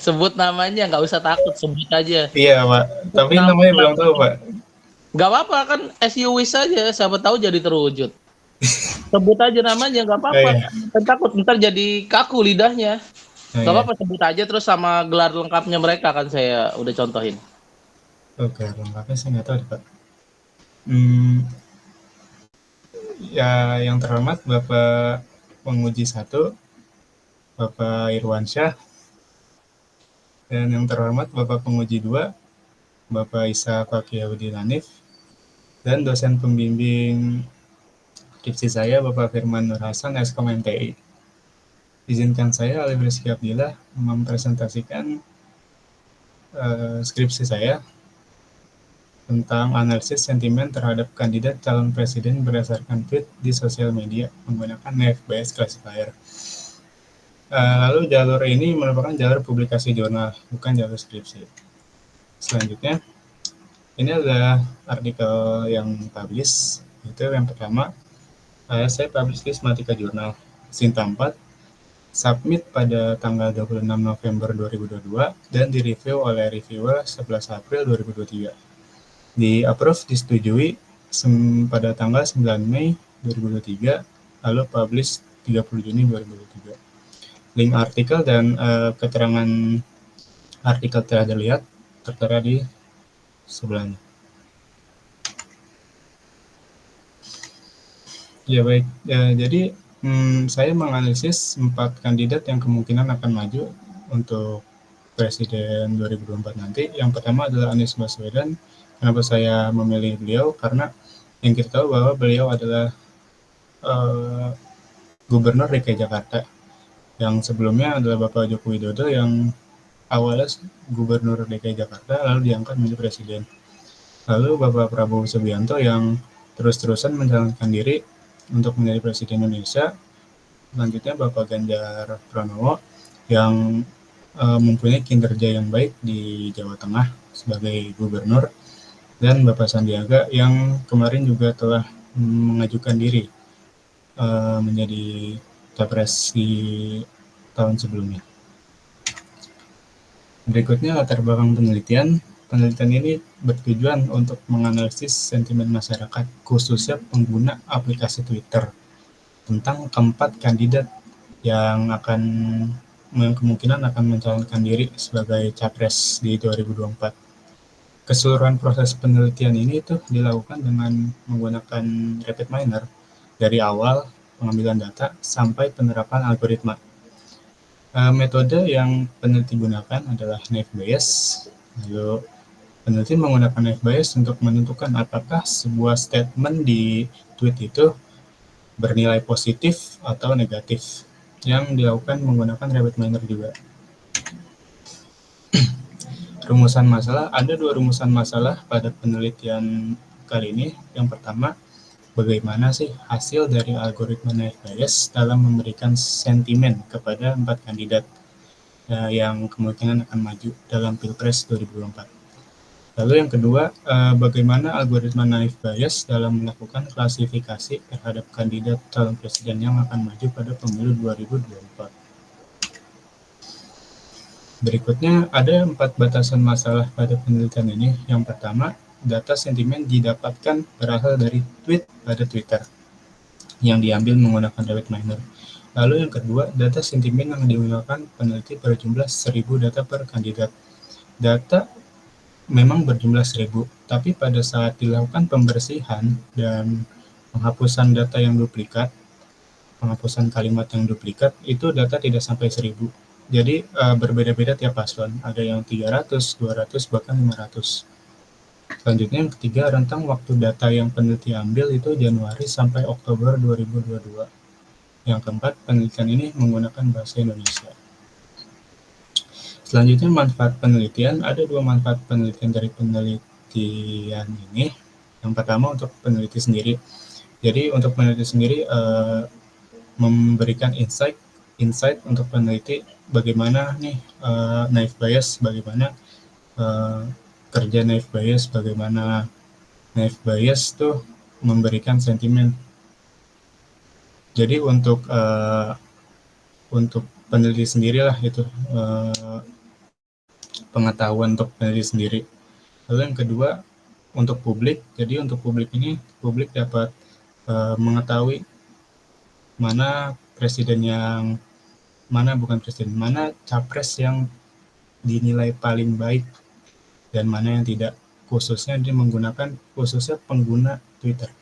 [SPEAKER 2] Sebut namanya, nggak usah takut, sebut aja.
[SPEAKER 5] Iya, Pak. Tapi namanya belum tahu, Pak.
[SPEAKER 2] Nggak apa-apa kan, as you wish aja, siapa tahu jadi terwujud. Sebut aja namanya, nggak apa-apa.
[SPEAKER 5] Iya.
[SPEAKER 2] Takut ntar jadi kaku lidahnya. Nggak
[SPEAKER 5] Iya.
[SPEAKER 2] apa-apa, sebut aja terus sama gelar lengkapnya mereka kan saya udah contohin.
[SPEAKER 5] Oke, lengkapnya saya nggak tahu deh, Pak. Ya, yang terhormat Bapak penguji 1, Bapak Irwansyah, dan yang terhormat Bapak penguji 2, Bapak Isa Fakihudin Hanif, dan dosen pembimbing skripsi saya Bapak Firman Nur Hasan, Eskom MTI. Izinkan saya Alif Rizky Abdillah mempresentasikan skripsi saya tentang analisis sentimen terhadap kandidat calon presiden berdasarkan tweet di sosial media menggunakan NFBS classifier. Lalu jalur ini merupakan jalur publikasi jurnal, bukan jalur skripsi. Selanjutnya, ini adalah artikel yang publish. Itu yang pertama, saya publish di Sematika Jurnal, Sinta 4, submit pada tanggal 26 November 2022, dan direview oleh reviewer 11 April 2023. Di-approve, disetujui pada tanggal 9 Mei 2023, lalu publish 30 Juni 2023. Link artikel dan keterangan artikel telah dilihat tertera di sebelahnya. Ya baik, jadi saya menganalisis 4 kandidat yang kemungkinan akan maju untuk Presiden 2024 nanti. Yang pertama adalah Anies Baswedan. Kenapa saya memilih beliau? Karena yang kita tahu bahwa beliau adalah Gubernur DKI Jakarta. Yang sebelumnya adalah Bapak Joko Widodo yang awalnya Gubernur DKI Jakarta lalu diangkat menjadi Presiden. Lalu Bapak Prabowo Subianto yang terus-terusan mencalonkan diri untuk menjadi Presiden Indonesia. Selanjutnya Bapak Ganjar Pranowo yang mempunyai kinerja yang baik di Jawa Tengah sebagai Gubernur, dan Bapak Sandiaga yang kemarin juga telah mengajukan diri menjadi Capres di tahun sebelumnya. Berikutnya latar belakang penelitian. Penelitian ini bertujuan untuk menganalisis sentimen masyarakat, khususnya pengguna aplikasi Twitter, tentang keempat kandidat yang kemungkinan akan mencalonkan diri sebagai Capres di 2024. Keseluruhan proses penelitian ini tuh dilakukan dengan menggunakan rapid miner dari awal pengambilan data sampai penerapan algoritma. Metode yang peneliti gunakan adalah naive Bayes. Lalu peneliti menggunakan naive Bayes untuk menentukan apakah sebuah statement di tweet itu bernilai positif atau negatif, yang dilakukan menggunakan rapid miner juga. Rumusan masalah, ada 2 rumusan masalah pada penelitian kali ini. Yang pertama, bagaimana sih hasil dari algoritma naive Bayes dalam memberikan sentimen kepada 4 kandidat yang kemungkinan akan maju dalam Pilpres 2024. Lalu yang kedua, bagaimana algoritma naive Bayes dalam melakukan klasifikasi terhadap kandidat calon presiden yang akan maju pada pemilu 2024. Berikutnya ada 4 batasan masalah pada penelitian ini. Yang pertama, data sentimen didapatkan berasal dari tweet pada Twitter yang diambil menggunakan RabbitMiner. Lalu yang kedua, data sentimen yang digunakan peneliti berjumlah 1000 data per kandidat. Data memang berjumlah 1000, tapi pada saat dilakukan pembersihan dan penghapusan data yang duplikat, penghapusan kalimat yang duplikat, itu data tidak sampai 1000. Jadi berbeda-beda tiap paslon, ada yang 300, 200, bahkan 500. Selanjutnya yang ketiga, rentang waktu data yang peneliti ambil itu Januari sampai Oktober 2022. Yang keempat, penelitian ini menggunakan bahasa Indonesia. Selanjutnya manfaat penelitian, ada 2 manfaat penelitian dari penelitian ini. Yang pertama untuk peneliti sendiri. Jadi untuk peneliti sendiri memberikan insight untuk peneliti bagaimana nih naive bias, bagaimana kerja naive bias, bagaimana naive bias tuh memberikan sentimen. Jadi untuk peneliti sendiri lah itu pengetahuan untuk peneliti sendiri. Lalu yang kedua untuk publik. Jadi untuk publik ini publik dapat mengetahui mana capres yang dinilai paling baik dan mana yang tidak, khususnya pengguna Twitter.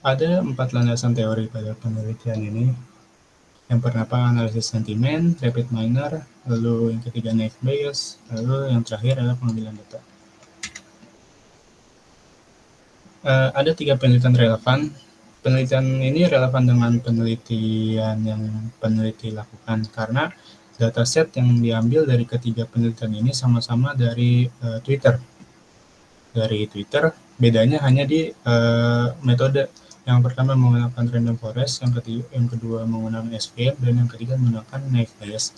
[SPEAKER 5] Ada 4 landasan teori pada penelitian ini. Yang pertama analisis sentimen, RabbitMiner, lalu yang ketiga naive bias, lalu yang terakhir adalah pengambilan data. Ada 3 penelitian relevan. Penelitian ini relevan dengan penelitian yang peneliti lakukan karena dataset yang diambil dari ketiga penelitian ini sama-sama dari Twitter. Dari Twitter, bedanya hanya di metode. Yang pertama menggunakan random forest, yang kedua menggunakan SVM, dan yang ketiga menggunakan naive bias.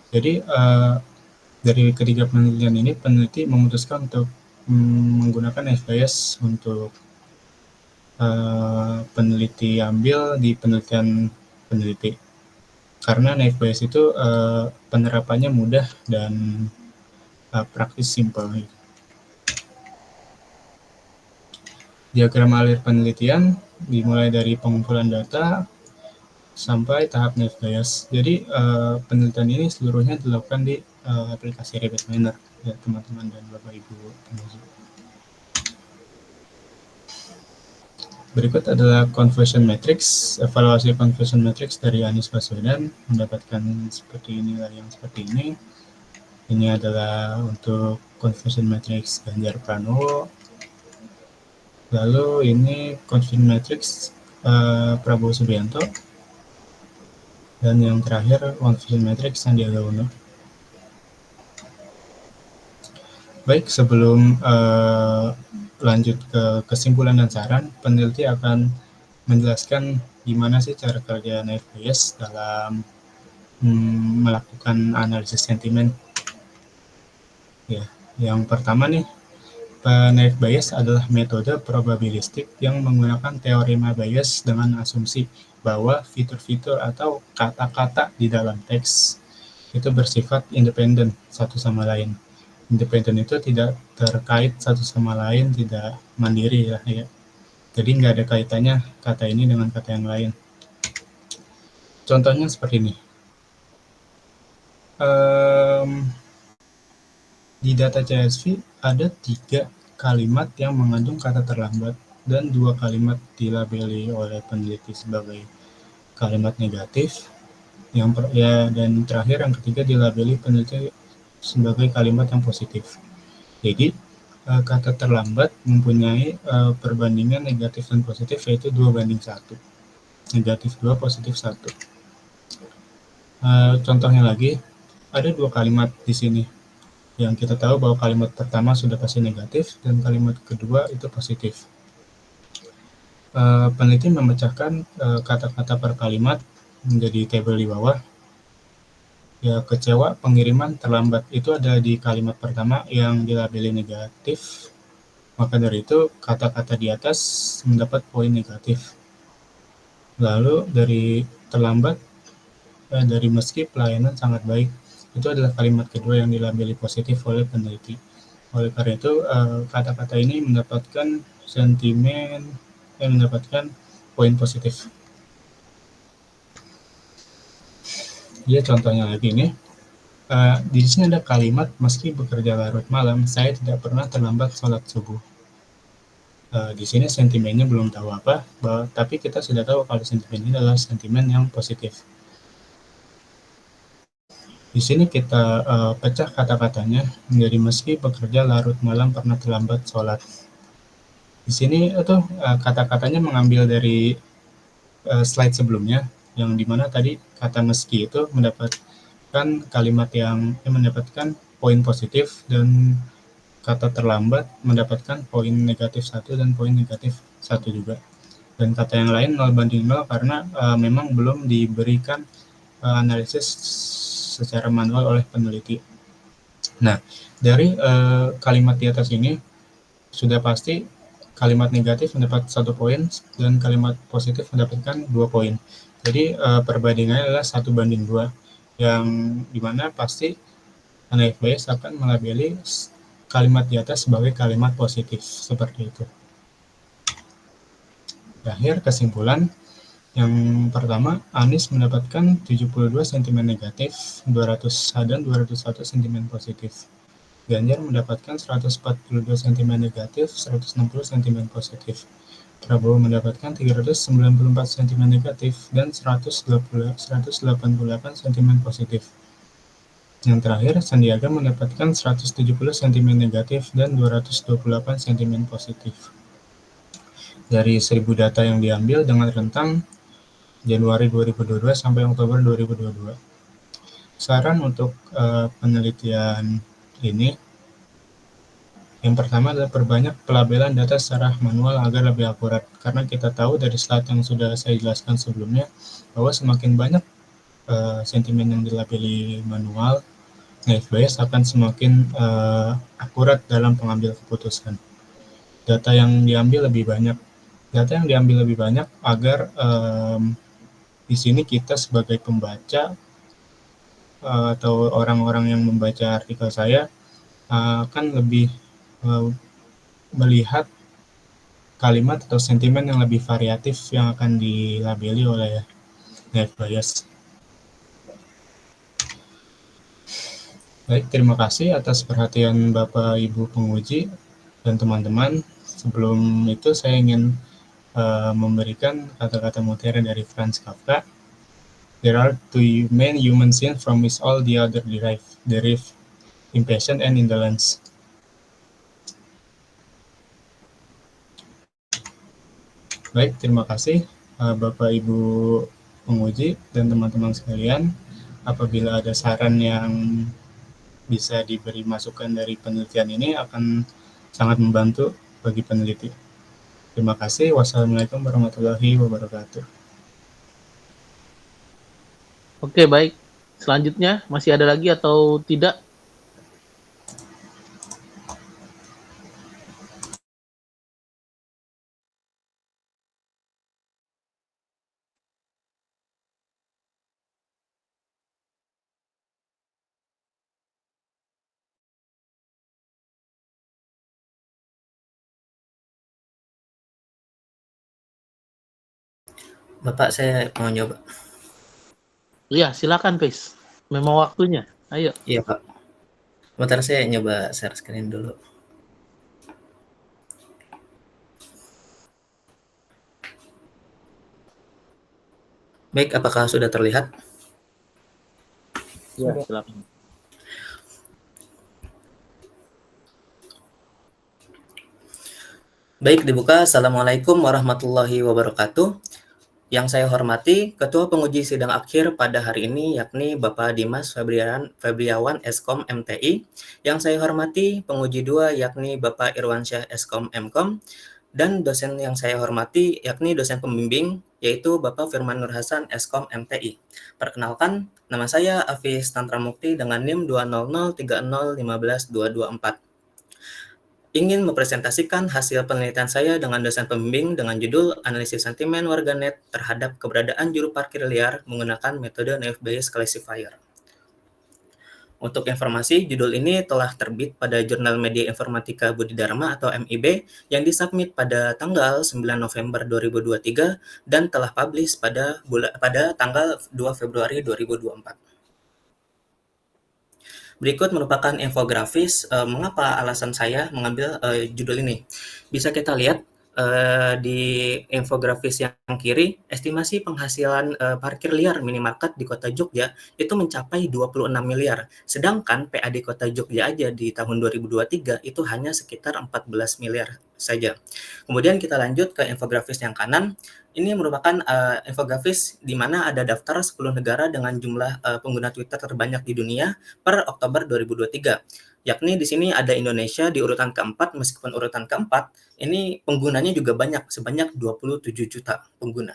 [SPEAKER 5] Jadi dari ketiga penelitian ini, peneliti memutuskan untuk menggunakan naive bias untuk peneliti ambil di penelitian peneliti. Karena naive bias itu penerapannya mudah dan praktis simple. Diagram alir penelitian dimulai dari pengumpulan data sampai tahap naive bias. Jadi penelitian ini seluruhnya dilakukan di aplikasi RabbitMiner ya teman-teman dan Bapak Ibu penguji. Berikut adalah conversion matrix, evaluasi conversion matrix dari Anies Baswedan mendapatkan seperti nilai yang seperti ini. Ini adalah untuk conversion matrix Ganjar Pranowo. Lalu ini conversion matrix Prabowo Subianto. Dan yang terakhir conversion matrix Sandiaga Uno. Baik, sebelum lanjut ke kesimpulan dan saran, peneliti akan menjelaskan gimana sih cara kerja naive bias dalam melakukan analisis sentimen. Ya, yang pertama nih, naive bias adalah metode probabilistik yang menggunakan teorema bias dengan asumsi bahwa fitur-fitur atau kata-kata di dalam teks itu bersifat independen satu sama lain. Independen itu tidak terkait satu sama lain, tidak mandiri ya. Jadi nggak ada kaitannya kata ini dengan kata yang lain. Contohnya seperti ini. Di data CSV ada 3 kalimat yang mengandung kata terlambat dan 2 kalimat dilabeli oleh peneliti sebagai kalimat negatif. Dan terakhir yang ketiga dilabeli peneliti sebagai kalimat yang positif. Jadi kata terlambat mempunyai perbandingan negatif dan positif yaitu 2:1. Negatif 2, positif 1. Contohnya lagi, ada 2 kalimat di sini. Yang kita tahu bahwa kalimat pertama sudah pasti negatif dan kalimat kedua itu positif. Peneliti memecahkan kata-kata per kalimat menjadi tabel di bawah. Ya, kecewa pengiriman terlambat itu ada di kalimat pertama yang dilabeli negatif. Maka dari itu kata-kata di atas mendapat poin negatif. Lalu dari terlambat dari meski pelayanan sangat baik. Itu adalah kalimat kedua yang dilabeli positif oleh peneliti. Oleh karena itu, kata-kata ini mendapatkan sentimen yang mendapatkan poin positif. Ya, contohnya lagi nih. Di sini ada kalimat, meski bekerja larut malam, saya tidak pernah terlambat sholat subuh. Di sini sentimennya belum tahu apa, tapi kita sudah tahu kalau sentimen ini adalah sentimen yang positif. Di sini kita pecah kata-katanya menjadi meski bekerja larut malam pernah terlambat sholat. Di sini kata-katanya mengambil dari slide sebelumnya, yang dimana tadi kata meski itu mendapatkan kalimat yang mendapatkan poin positif, dan kata terlambat mendapatkan poin negatif 1 dan poin negatif 1 juga. Dan kata yang lain 0 banding 0 karena memang belum diberikan analisis secara manual oleh peneliti. Nah, dari kalimat di atas ini sudah pasti kalimat negatif mendapat 1 poin dan kalimat positif mendapatkan 2 poin. Jadi perbandingannya adalah 1 banding 2, yang dimana pasti NFBS akan melabeli kalimat di atas sebagai kalimat positif, seperti itu. Terakhir, kesimpulan. Yang pertama, Anies mendapatkan 72 sentimen negatif, 200 dan 201 sentimen positif. Ganjar mendapatkan 142 sentimen negatif, 160 sentimen positif. Prabowo mendapatkan 394 sentimen negatif dan 188 sentimen positif. Yang terakhir, Sandiaga mendapatkan 170 sentimen negatif dan 228 sentimen positif. Dari 1000 data yang diambil dengan rentang Januari 2022 sampai Oktober 2022. Saran untuk penelitian ini, yang pertama adalah perbanyak pelabelan data secara manual agar lebih akurat. Karena kita tahu dari slide yang sudah saya jelaskan sebelumnya, bahwa semakin banyak sentimen yang dilabeli manual, NFBS akan semakin akurat dalam pengambil keputusan. Data yang diambil lebih banyak agar di sini kita sebagai pembaca atau orang-orang yang membaca artikel saya akan lebih melihat kalimat atau sentimen yang lebih variatif yang akan dilabeli oleh NFBS. Baik, terima kasih atas perhatian Bapak Ibu penguji dan teman-teman. Sebelum itu saya ingin memberikan kata-kata mutiara dari Franz Kafka. There are two main human sins from which all the other derive, impatience and indolence. Baik, terima kasih Bapak Ibu penguji dan teman-teman sekalian. Apabila ada saran yang bisa diberi masukan dari penelitian ini, akan sangat membantu bagi peneliti. Terima kasih. Wassalamualaikum warahmatullahi wabarakatuh.
[SPEAKER 2] Oke, baik. Selanjutnya, masih ada lagi atau tidak?
[SPEAKER 6] Bapak, saya mau nyoba.
[SPEAKER 2] Iya, silakan, Pis. Memang waktunya. Ayo.
[SPEAKER 6] Iya, Pak. Bentar, saya nyoba share screen dulu. Baik, apakah sudah terlihat?
[SPEAKER 2] Ya, silakan.
[SPEAKER 6] Baik, dibuka. Assalamualaikum warahmatullahi wabarakatuh. Yang saya hormati Ketua Penguji Sidang Akhir pada hari ini, yakni Bapak Dimas Febriawan Eskom MTI. Yang saya hormati Penguji 2, yakni Bapak Irwansyah Eskom Mkom. Dan dosen yang saya hormati, yakni dosen pembimbing, yaitu Bapak Firman Nur Hasan Eskom MTI. Perkenalkan, nama saya Afis Tantramukti dengan NIM 20030152224. ingin mempresentasikan hasil penelitian saya dengan dosen pembimbing dengan judul Analisis Sentimen Warganet terhadap keberadaan juru parkir liar menggunakan metode Naive Bayes Classifier. Untuk informasi, judul ini telah terbit pada Jurnal Media Informatika Budi Dharma atau MIB yang disubmit pada tanggal 9 November 2023 dan telah publish pada tanggal 2 Februari 2024. Berikut merupakan infografis mengapa alasan saya mengambil judul ini. Bisa kita lihat di infografis yang kiri, estimasi penghasilan parkir liar minimarket di Kota Jogja itu mencapai 26 miliar. Sedangkan PAD Kota Jogja aja di tahun 2023 itu hanya sekitar 14 miliar saja. Kemudian kita lanjut ke infografis yang kanan. Ini merupakan infografis di mana ada daftar 10 negara dengan jumlah pengguna Twitter terbanyak di dunia per Oktober 2023. Yakni di sini ada Indonesia di urutan keempat, meskipun urutan keempat ini penggunanya juga banyak, sebanyak 27 juta pengguna.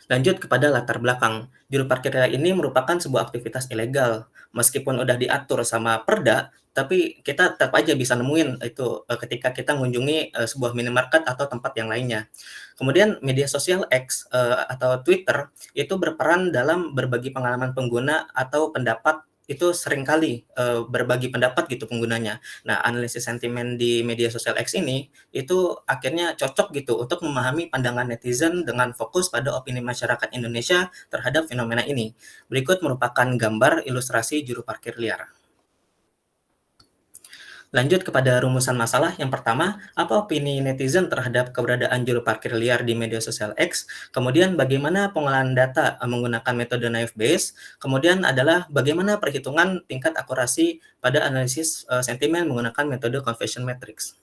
[SPEAKER 6] Lanjut kepada latar belakang. Juru parkir liar ini merupakan sebuah aktivitas ilegal. Meskipun udah diatur sama Perda, tapi kita tetap aja bisa nemuin itu ketika kita mengunjungi sebuah minimarket atau tempat yang lainnya. Kemudian media sosial X atau Twitter itu berperan dalam berbagi pengalaman pengguna atau pendapat, itu seringkali berbagi pendapat gitu penggunanya. Nah, analisis sentimen di media sosial X ini itu akhirnya cocok gitu untuk memahami pandangan netizen dengan fokus pada opini masyarakat Indonesia terhadap fenomena ini. Berikut merupakan gambar ilustrasi juru parkir liar. Lanjut kepada rumusan masalah. Yang pertama, apa opini netizen terhadap keberadaan juru parkir liar di media sosial X? Kemudian bagaimana pengolahan data menggunakan metode Naive Bayes? Kemudian adalah bagaimana perhitungan tingkat akurasi pada analisis sentimen menggunakan metode Confession Matrix.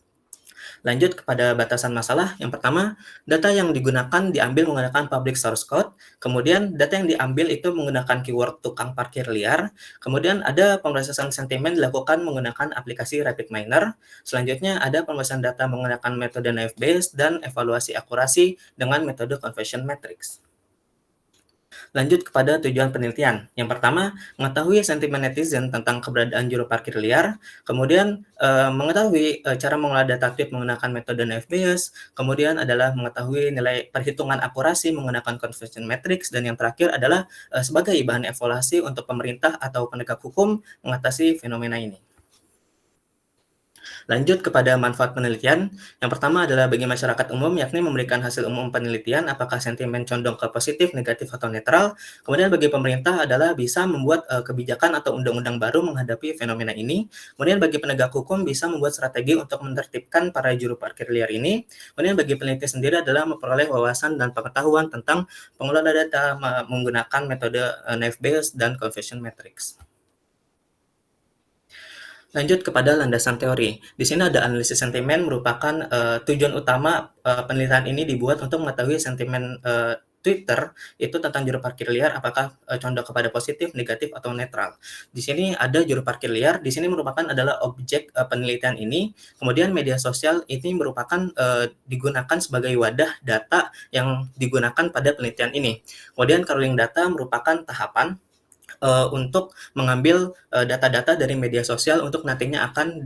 [SPEAKER 6] Lanjut kepada batasan masalah. Yang pertama, data yang digunakan diambil menggunakan public source code. Kemudian data yang diambil itu menggunakan keyword tukang parkir liar. Kemudian ada pemrosesan sentimen dilakukan menggunakan aplikasi RapidMiner. Selanjutnya ada pemrosesan data menggunakan metode Naive Bayes dan evaluasi akurasi dengan metode Confession Matrix. Lanjut kepada tujuan penelitian. Yang pertama, mengetahui sentimen netizen tentang keberadaan juru parkir liar, kemudian mengetahui cara mengolah data tweet menggunakan metode Naive Bayes, kemudian adalah mengetahui nilai perhitungan akurasi menggunakan Confession Matrix, dan yang terakhir adalah sebagai bahan evaluasi untuk pemerintah atau penegak hukum mengatasi fenomena ini. Lanjut kepada manfaat penelitian. Yang pertama adalah bagi masyarakat umum, yakni memberikan hasil umum penelitian apakah sentimen condong ke positif, negatif, atau netral. Kemudian bagi pemerintah adalah bisa membuat kebijakan atau undang-undang baru menghadapi fenomena ini. Kemudian bagi penegak hukum bisa membuat strategi untuk menertibkan para juru parkir liar ini. Kemudian bagi peneliti sendiri adalah memperoleh wawasan dan pengetahuan tentang pengelola data menggunakan metode Naive Bayes dan Confession Matrix. Lanjut kepada landasan teori. Di sini ada analisis sentimen merupakan tujuan utama penelitian ini dibuat untuk mengetahui sentimen Twitter itu tentang juru parkir liar apakah condong kepada positif, negatif, atau netral. Di sini ada juru parkir liar, di sini merupakan adalah objek penelitian ini. Kemudian media sosial ini merupakan digunakan sebagai wadah data yang digunakan pada penelitian ini. Kemudian crawling data merupakan tahapan untuk mengambil data-data dari media sosial untuk nantinya akan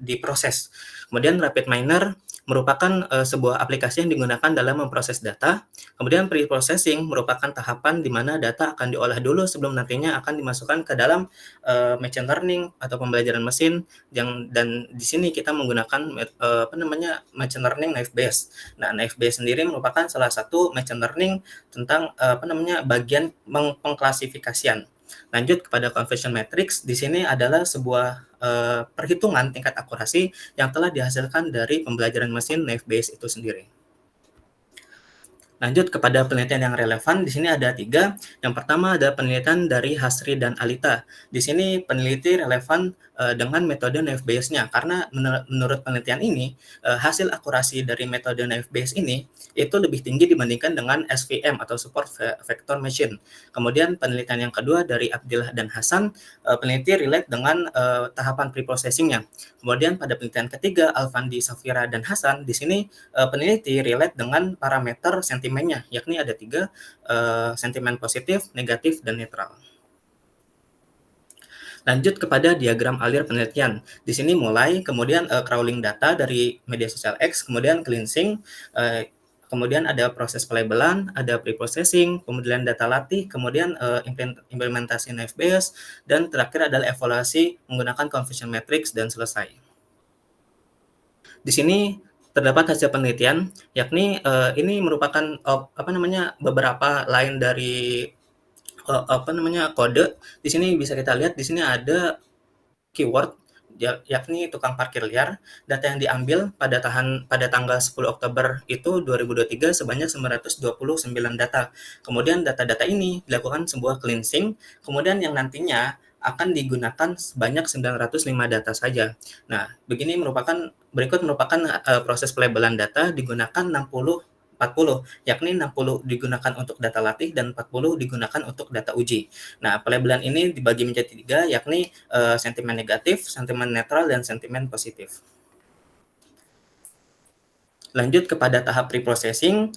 [SPEAKER 6] diproses. Kemudian RapidMiner merupakan sebuah aplikasi yang digunakan dalam memproses data. Kemudian pre-processing merupakan tahapan di mana data akan diolah dulu sebelum nantinya akan dimasukkan ke dalam machine learning atau pembelajaran mesin dan di sini kita menggunakan machine learning Naive Bayes. Nah, Naive Bayes sendiri merupakan salah satu machine learning tentang bagian pengklasifikasian. Lanjut kepada Confession Matrix, di sini adalah sebuah perhitungan tingkat akurasi yang telah dihasilkan dari pembelajaran mesin Naive Bayes itu sendiri. Lanjut kepada penelitian yang relevan, di sini ada 3. Yang pertama ada penelitian dari Hasri dan Alita. Di sini peneliti relevan dengan metode Naive Bayes-nya, karena menurut penelitian ini, hasil akurasi dari metode Naive Bayes ini itu lebih tinggi dibandingkan dengan SVM atau Support Vector Machine. Kemudian penelitian yang kedua dari Abdillah dan Hasan, peneliti relate dengan tahapan pre-processing-nya. Kemudian pada penelitian ketiga, Alfandi, Safira, dan Hasan, di sini peneliti relate dengan parameter sentimennya, yakni ada 3, sentimen positif, negatif, dan netral. Lanjut kepada diagram alir penelitian. Di sini mulai kemudian crawling data dari media sosial X, kemudian cleansing, kemudian ada proses pelabelan, ada pre-processing, kemudian data latih, kemudian implementasi NFBS, dan terakhir adalah evaluasi menggunakan conversion matrix dan selesai. Di sini terdapat hasil penelitian, yakni ini merupakan beberapa line dari kode. Di sini bisa kita lihat di sini ada keyword yakni tukang parkir liar. Data yang diambil pada tanggal 10 Oktober itu 2023 sebanyak 929 data. Kemudian data-data ini dilakukan sebuah cleansing, kemudian yang nantinya akan digunakan sebanyak 905 data saja. Nah, berikut merupakan proses pelabelan data digunakan 60-40, yakni 60 digunakan untuk data latih dan 40 digunakan untuk data uji. Nah, pelabelan ini dibagi menjadi 3, yakni sentimen negatif, sentimen netral, dan sentimen positif. Lanjut kepada tahap pre-processing.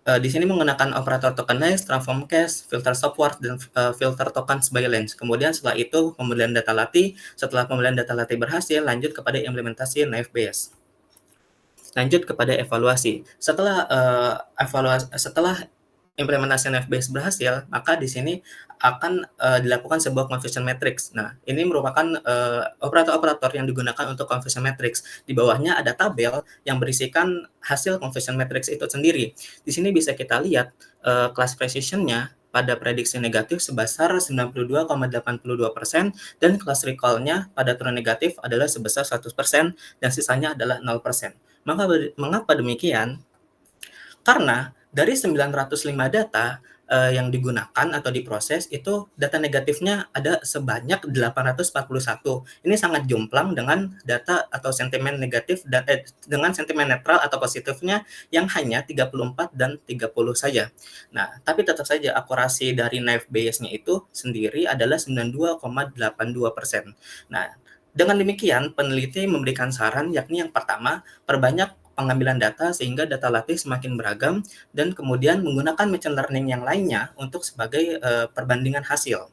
[SPEAKER 6] Di sini menggunakan operator tokenize, transform cache, filter subword, dan filter token sebagai lens. Kemudian setelah itu pembelian data latih. Setelah pembelian data latih berhasil, lanjut kepada implementasi NFBS. Lanjut kepada evaluasi. Setelah implementasi NFBS berhasil, maka di sini akan dilakukan sebuah conversion matrix. Nah, ini merupakan operator-operator yang digunakan untuk conversion matrix. Di bawahnya ada tabel yang berisikan hasil conversion matrix itu sendiri. Di sini bisa kita lihat class precision-nya pada prediksi negatif sebesar 92,82% dan class recall-nya pada true negatif adalah sebesar 100% dan sisanya adalah 0%. Mengapa demikian? Karena dari 905 data yang digunakan atau diproses itu data negatifnya ada sebanyak 841. Ini sangat jomplang dengan data atau sentimen negatif dengan sentimen netral atau positifnya yang hanya 34 dan 30 saja. Nah, tapi tetap saja akurasi dari NFBS-nya itu sendiri adalah 92,82%. Nah, dengan demikian peneliti memberikan saran yakni yang pertama, perbanyak pengambilan data sehingga data latih semakin beragam dan kemudian menggunakan machine learning yang lainnya untuk sebagai perbandingan hasil.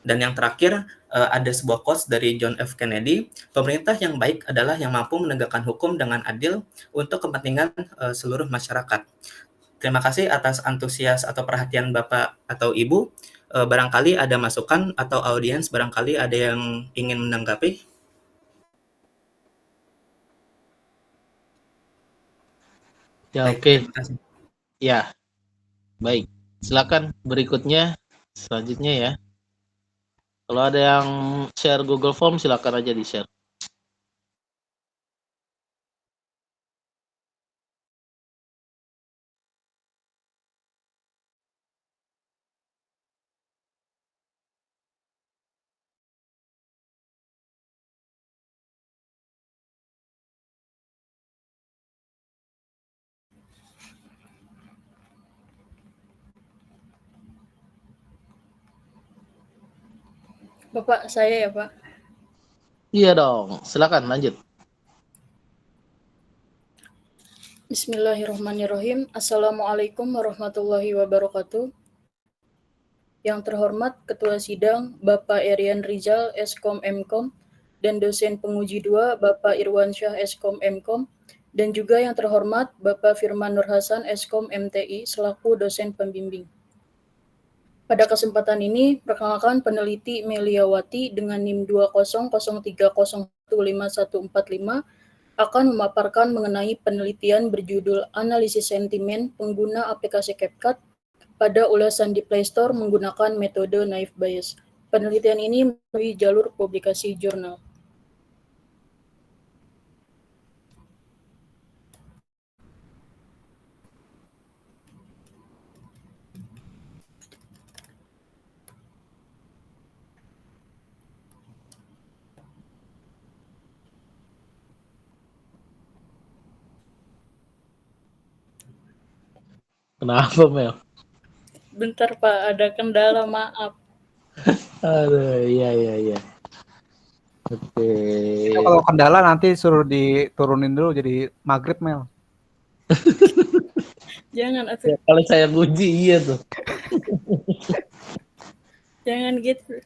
[SPEAKER 6] Dan yang terakhir ada sebuah quotes dari John F. Kennedy, pemerintah yang baik adalah yang mampu menegakkan hukum dengan adil untuk kepentingan seluruh masyarakat. Terima kasih atas antusias atau perhatian Bapak atau Ibu. Barangkali ada masukan atau audiens barangkali ada yang ingin menanggapi.
[SPEAKER 2] Ya, oke. Ya, baik. Silakan berikutnya, selanjutnya ya. Kalau ada yang share Google Form, silakan aja di-share.
[SPEAKER 7] Bapak, saya ya, Pak.
[SPEAKER 2] Iya dong, silakan lanjut.
[SPEAKER 7] Bismillahirrahmanirrahim. Assalamualaikum warahmatullahi wabarakatuh. Yang terhormat Ketua Sidang Bapak Erian Rizal, Eskom Mkom, dan dosen penguji 2 Bapak Irwansyah, Eskom Mkom, dan juga yang terhormat Bapak Firman Nur Hasan, Eskom MTI, selaku dosen pembimbing. Pada kesempatan ini, perkenalkan peneliti Meliawati dengan NIM 20030315145 akan memaparkan mengenai penelitian berjudul Analisis Sentimen Pengguna Aplikasi CapCut pada ulasan di Play Store menggunakan metode Naive Bayes. Penelitian ini melalui jalur publikasi jurnal.
[SPEAKER 2] Kenapa, Mel?
[SPEAKER 7] Bentar Pak, ada kendala, maaf.
[SPEAKER 2] Aduh, iya. Oke.
[SPEAKER 3] Kalau kendala nanti suruh diturunin dulu jadi maghrib, Mel.
[SPEAKER 7] Jangan atuh.
[SPEAKER 2] Ya, kalau saya nguji iya tuh.
[SPEAKER 7] Jangan gitu.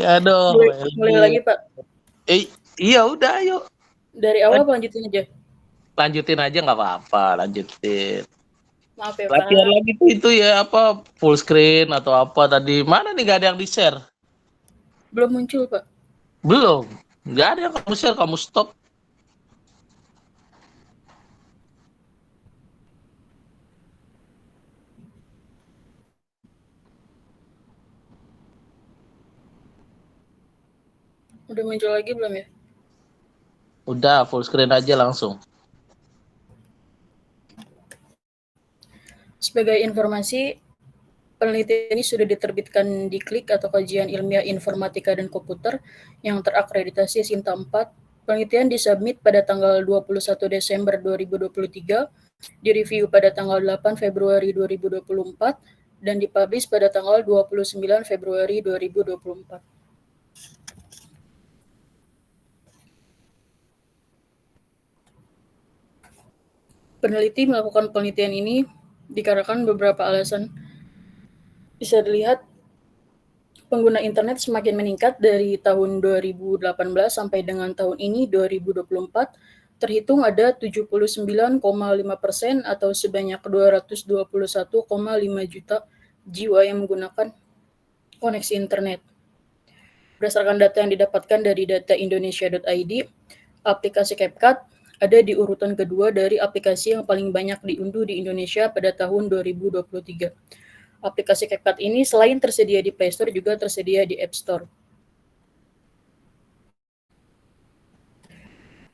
[SPEAKER 2] Ya aduh,
[SPEAKER 7] Mulai lagi, Pak.
[SPEAKER 2] Iya udah, ayo
[SPEAKER 7] Dari awal lanjutin aja.
[SPEAKER 2] lanjutin aja nggak apa-apa, lanjutin.
[SPEAKER 7] Maaf ya,
[SPEAKER 2] Latihan
[SPEAKER 7] Pak.
[SPEAKER 2] lagi tuh itu ya apa full screen atau apa tadi, mana nih, nggak ada yang di share?
[SPEAKER 7] Belum muncul, Pak.
[SPEAKER 2] Belum, nggak ada yang kamu share, kamu stop.
[SPEAKER 7] Udah muncul lagi belum ya?
[SPEAKER 2] Udah full screen aja langsung.
[SPEAKER 7] Sebagai informasi, penelitian ini sudah diterbitkan di KLIK atau Kajian Ilmiah Informatika dan Komputer yang terakreditasi Sinta 4. Penelitian disubmit pada tanggal 21 Desember 2023, direview pada tanggal 8 Februari 2024, dan dipublish pada tanggal 29 Februari 2024. Peneliti melakukan penelitian ini dikarenakan beberapa alasan. Bisa dilihat, pengguna internet semakin meningkat dari tahun 2018 sampai dengan tahun ini 2024, terhitung ada 79,5% atau sebanyak 221,5 juta jiwa yang menggunakan koneksi internet. Berdasarkan data yang didapatkan dari data Indonesia.id, aplikasi CapCut ada di urutan kedua dari aplikasi yang paling banyak diunduh di Indonesia pada tahun 2023. Aplikasi CapCut ini selain tersedia di Play Store juga tersedia di App Store.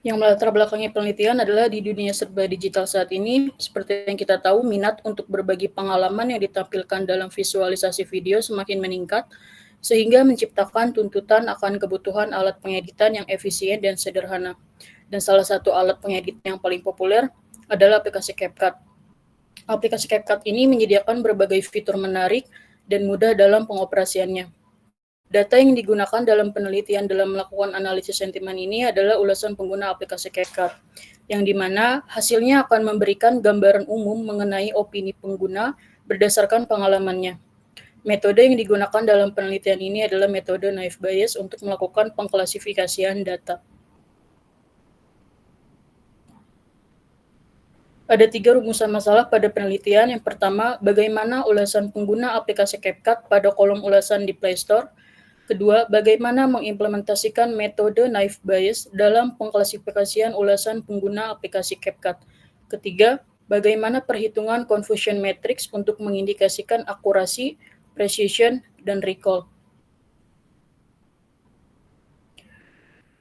[SPEAKER 7] Yang melatar belakangi penelitian adalah di dunia serba digital saat ini, seperti yang kita tahu, minat untuk berbagi pengalaman yang ditampilkan dalam visualisasi video semakin meningkat, sehingga menciptakan tuntutan akan kebutuhan alat pengeditan yang efisien dan sederhana. Dan salah satu alat pengedit yang paling populer adalah aplikasi CapCut. Aplikasi CapCut ini menyediakan berbagai fitur menarik dan mudah dalam pengoperasiannya. Data yang digunakan dalam penelitian dalam melakukan analisis sentimen ini adalah ulasan pengguna aplikasi CapCut, yang dimana hasilnya akan memberikan gambaran umum mengenai opini pengguna berdasarkan pengalamannya. Metode yang digunakan dalam penelitian ini adalah metode naive Bayes untuk melakukan pengklasifikasian data. Ada 3 rumusan masalah pada penelitian. Yang pertama, bagaimana ulasan pengguna aplikasi CapCut pada kolom ulasan di Play Store. Kedua, bagaimana mengimplementasikan metode naive Bayes dalam pengklasifikasian ulasan pengguna aplikasi CapCut. Ketiga, bagaimana perhitungan confusion matrix untuk mengindikasikan akurasi, precision, dan recall.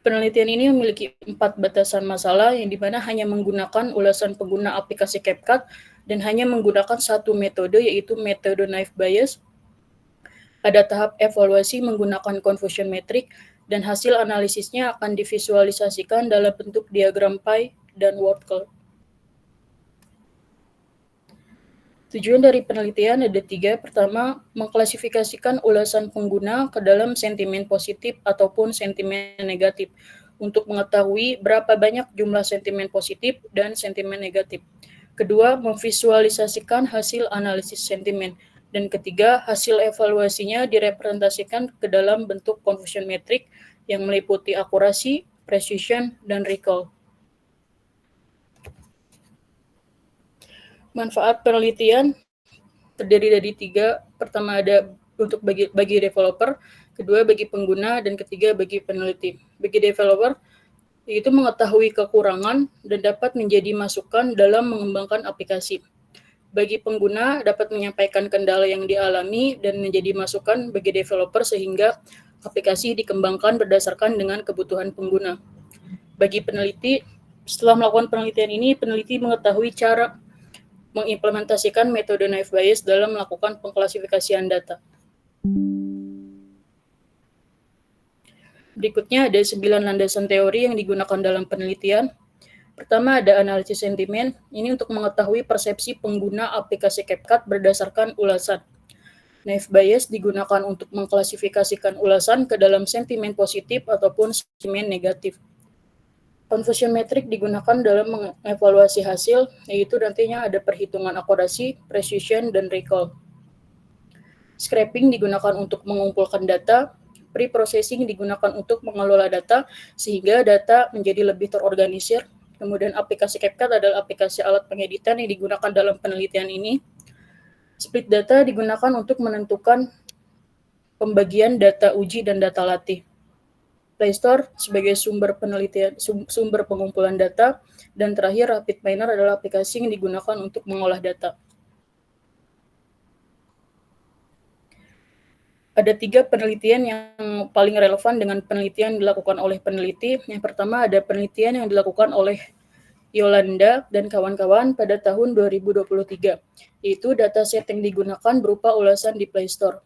[SPEAKER 7] Penelitian ini memiliki 4 batasan masalah yang dimana hanya menggunakan ulasan pengguna aplikasi CapCut dan hanya menggunakan satu metode, yaitu metode naive Bayes. Pada tahap evaluasi menggunakan confusion metric dan hasil analisisnya akan divisualisasikan dalam bentuk diagram pie dan word cloud. Tujuan dari penelitian ada 3. Pertama, mengklasifikasikan ulasan pengguna ke dalam sentimen positif ataupun sentimen negatif untuk mengetahui berapa banyak jumlah sentimen positif dan sentimen negatif. Kedua, memvisualisasikan hasil analisis sentimen. Dan ketiga, hasil evaluasinya direpresentasikan ke dalam bentuk confusion metric yang meliputi akurasi, precision, dan recall. Manfaat penelitian terdiri dari 3. Pertama ada untuk bagi developer, kedua bagi pengguna, dan ketiga bagi peneliti. Bagi developer, yaitu mengetahui kekurangan dan dapat menjadi masukan dalam mengembangkan aplikasi. Bagi pengguna, dapat menyampaikan kendala yang dialami dan menjadi masukan bagi developer sehingga aplikasi dikembangkan berdasarkan dengan kebutuhan pengguna. Bagi peneliti, setelah melakukan penelitian ini, peneliti mengetahui cara mengimplementasikan metode naive Bayes dalam melakukan pengklasifikasian data. Berikutnya ada 9 landasan teori yang digunakan dalam penelitian. Pertama ada analisis sentimen, ini untuk mengetahui persepsi pengguna aplikasi CapCut berdasarkan ulasan. Naive Bayes digunakan untuk mengklasifikasikan ulasan ke dalam sentimen positif ataupun sentimen negatif. Confusion metric digunakan dalam mengevaluasi hasil, yaitu nantinya ada perhitungan akurasi, precision, dan recall. scraping digunakan untuk mengumpulkan data, pre-processing digunakan untuk mengelola data sehingga data menjadi lebih terorganisir. Kemudian aplikasi CapCut adalah aplikasi alat pengeditan yang digunakan dalam penelitian ini. Split data digunakan untuk menentukan pembagian data uji dan data latih. PlayStore sebagai sumber penelitian, sumber pengumpulan data, dan terakhir RapidMiner adalah aplikasi yang digunakan untuk mengolah data. Ada 3 penelitian yang paling relevan dengan penelitian yang dilakukan oleh peneliti. Yang pertama ada penelitian yang dilakukan oleh Yolanda dan kawan-kawan pada tahun 2023, yaitu dataset yang digunakan berupa ulasan di Play Store.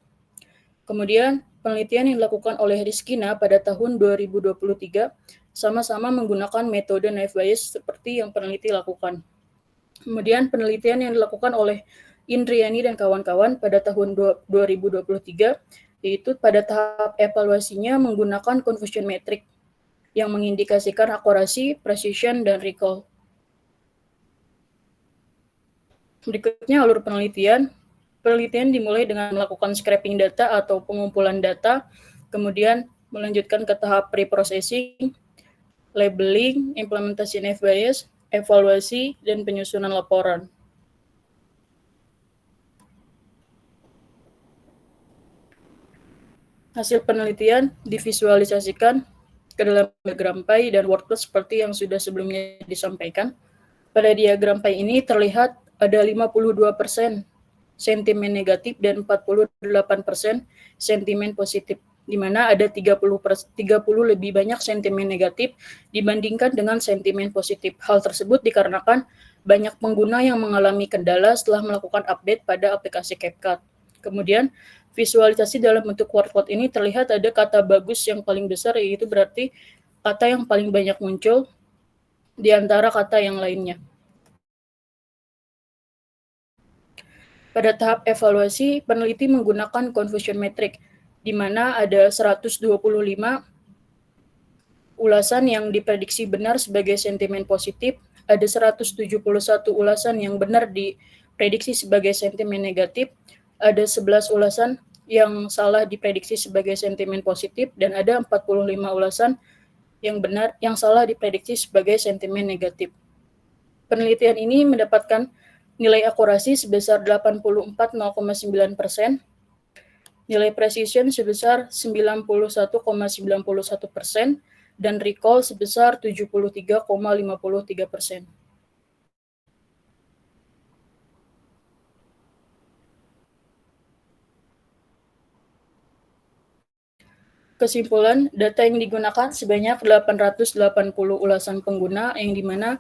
[SPEAKER 7] Kemudian penelitian yang dilakukan oleh Rizkina pada tahun 2023 sama-sama menggunakan metode naive Bayes seperti yang peneliti lakukan. Kemudian penelitian yang dilakukan oleh Indriani dan kawan-kawan pada tahun 2023 yaitu pada tahap evaluasinya menggunakan confusion metric yang mengindikasikan akurasi, precision, dan recall. Berikutnya alur penelitian. Penelitian dimulai dengan melakukan scraping data atau pengumpulan data, kemudian melanjutkan ke tahap pre-processing, labeling, implementasi naive Bayes, evaluasi, dan penyusunan laporan. Hasil penelitian divisualisasikan ke dalam diagram pie dan workflow seperti yang sudah sebelumnya disampaikan. Pada diagram pie ini terlihat ada 52% sentimen negatif dan 48% sentimen positif, di mana ada 30 lebih banyak sentimen negatif dibandingkan dengan sentimen positif. Hal tersebut dikarenakan banyak pengguna yang mengalami kendala setelah melakukan update pada aplikasi CapCut. Kemudian visualisasi dalam bentuk workflow ini terlihat ada kata bagus yang paling besar, yaitu berarti kata yang paling banyak muncul di antara kata yang lainnya. Pada tahap evaluasi, peneliti menggunakan confusion metric, di mana ada 125 ulasan yang diprediksi benar sebagai sentimen positif, ada 171 ulasan yang benar diprediksi sebagai sentimen negatif, ada 11 ulasan yang salah diprediksi sebagai sentimen positif, dan ada 45 ulasan yang salah diprediksi sebagai sentimen negatif. Penelitian ini mendapatkan nilai akurasi sebesar 84,9%, nilai precision sebesar 91,91%, dan recall sebesar 73,53%. Kesimpulan, data yang digunakan sebanyak 880 ulasan pengguna, yang dimana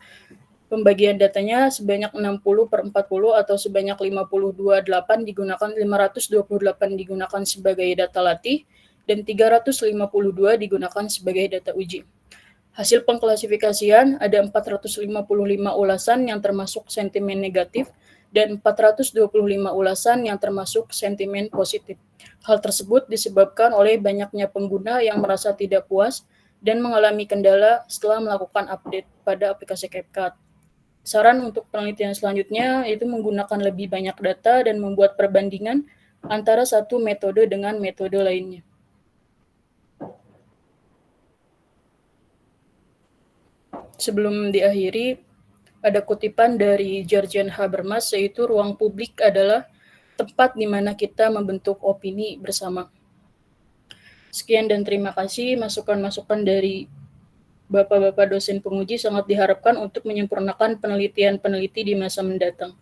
[SPEAKER 7] pembagian datanya sebanyak 60/40 atau sebanyak 52/8 digunakan, 528 digunakan sebagai data latih, dan 352 digunakan sebagai data uji. Hasil pengklasifikasian ada 455 ulasan yang termasuk sentimen negatif dan 425 ulasan yang termasuk sentimen positif. Hal tersebut disebabkan oleh banyaknya pengguna yang merasa tidak puas dan mengalami kendala setelah melakukan update pada aplikasi CapCut. Saran untuk penelitian selanjutnya yaitu menggunakan lebih banyak data dan membuat perbandingan antara satu metode dengan metode lainnya. Sebelum diakhiri, ada kutipan dari Jurgen Habermas, yaitu ruang publik adalah tempat di mana kita membentuk opini bersama. Sekian dan terima kasih. Masukan-masukan dari Bapak-bapak dosen penguji sangat diharapkan untuk menyempurnakan penelitian peneliti di masa mendatang.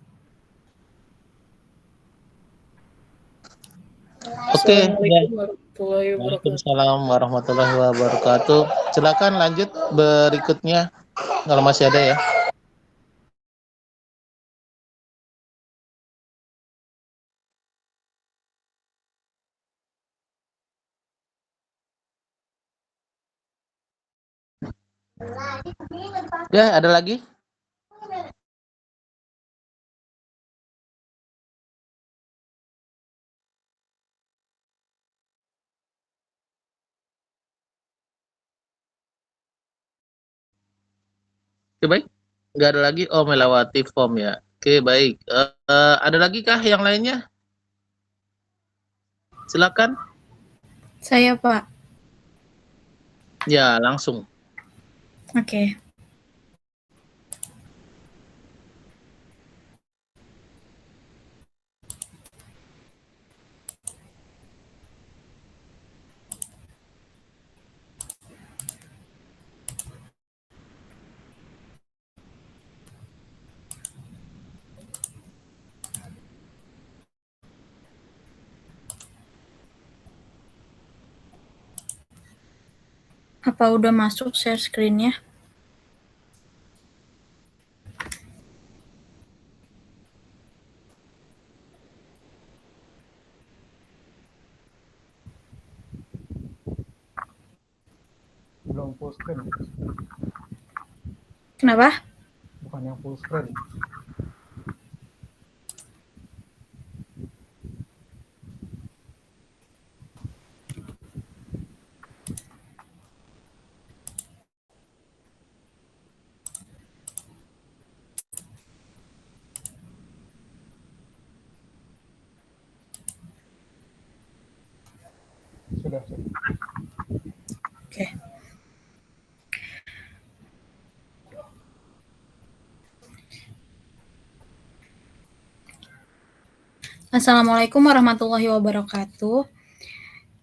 [SPEAKER 2] Oke,
[SPEAKER 7] Assalamualaikum warahmatullahi wabarakatuh.
[SPEAKER 2] Waalaikumsalam warahmatullahi wabarakatuh. Silakan lanjut berikutnya kalau masih ada ya. Ya, ada lagi? Oke, baik. Nggak ada lagi? Oh, melewati form ya. Oke, baik. Ada lagi kah yang lainnya? Silakan.
[SPEAKER 8] Saya, Pak.
[SPEAKER 2] Ya, langsung.
[SPEAKER 8] Oke. Apa udah masuk share screen-nya?
[SPEAKER 3] Belum full screen.
[SPEAKER 8] Kenapa?
[SPEAKER 3] Bukan yang full screen. Sudah.
[SPEAKER 8] Oke. Assalamualaikum warahmatullahi wabarakatuh.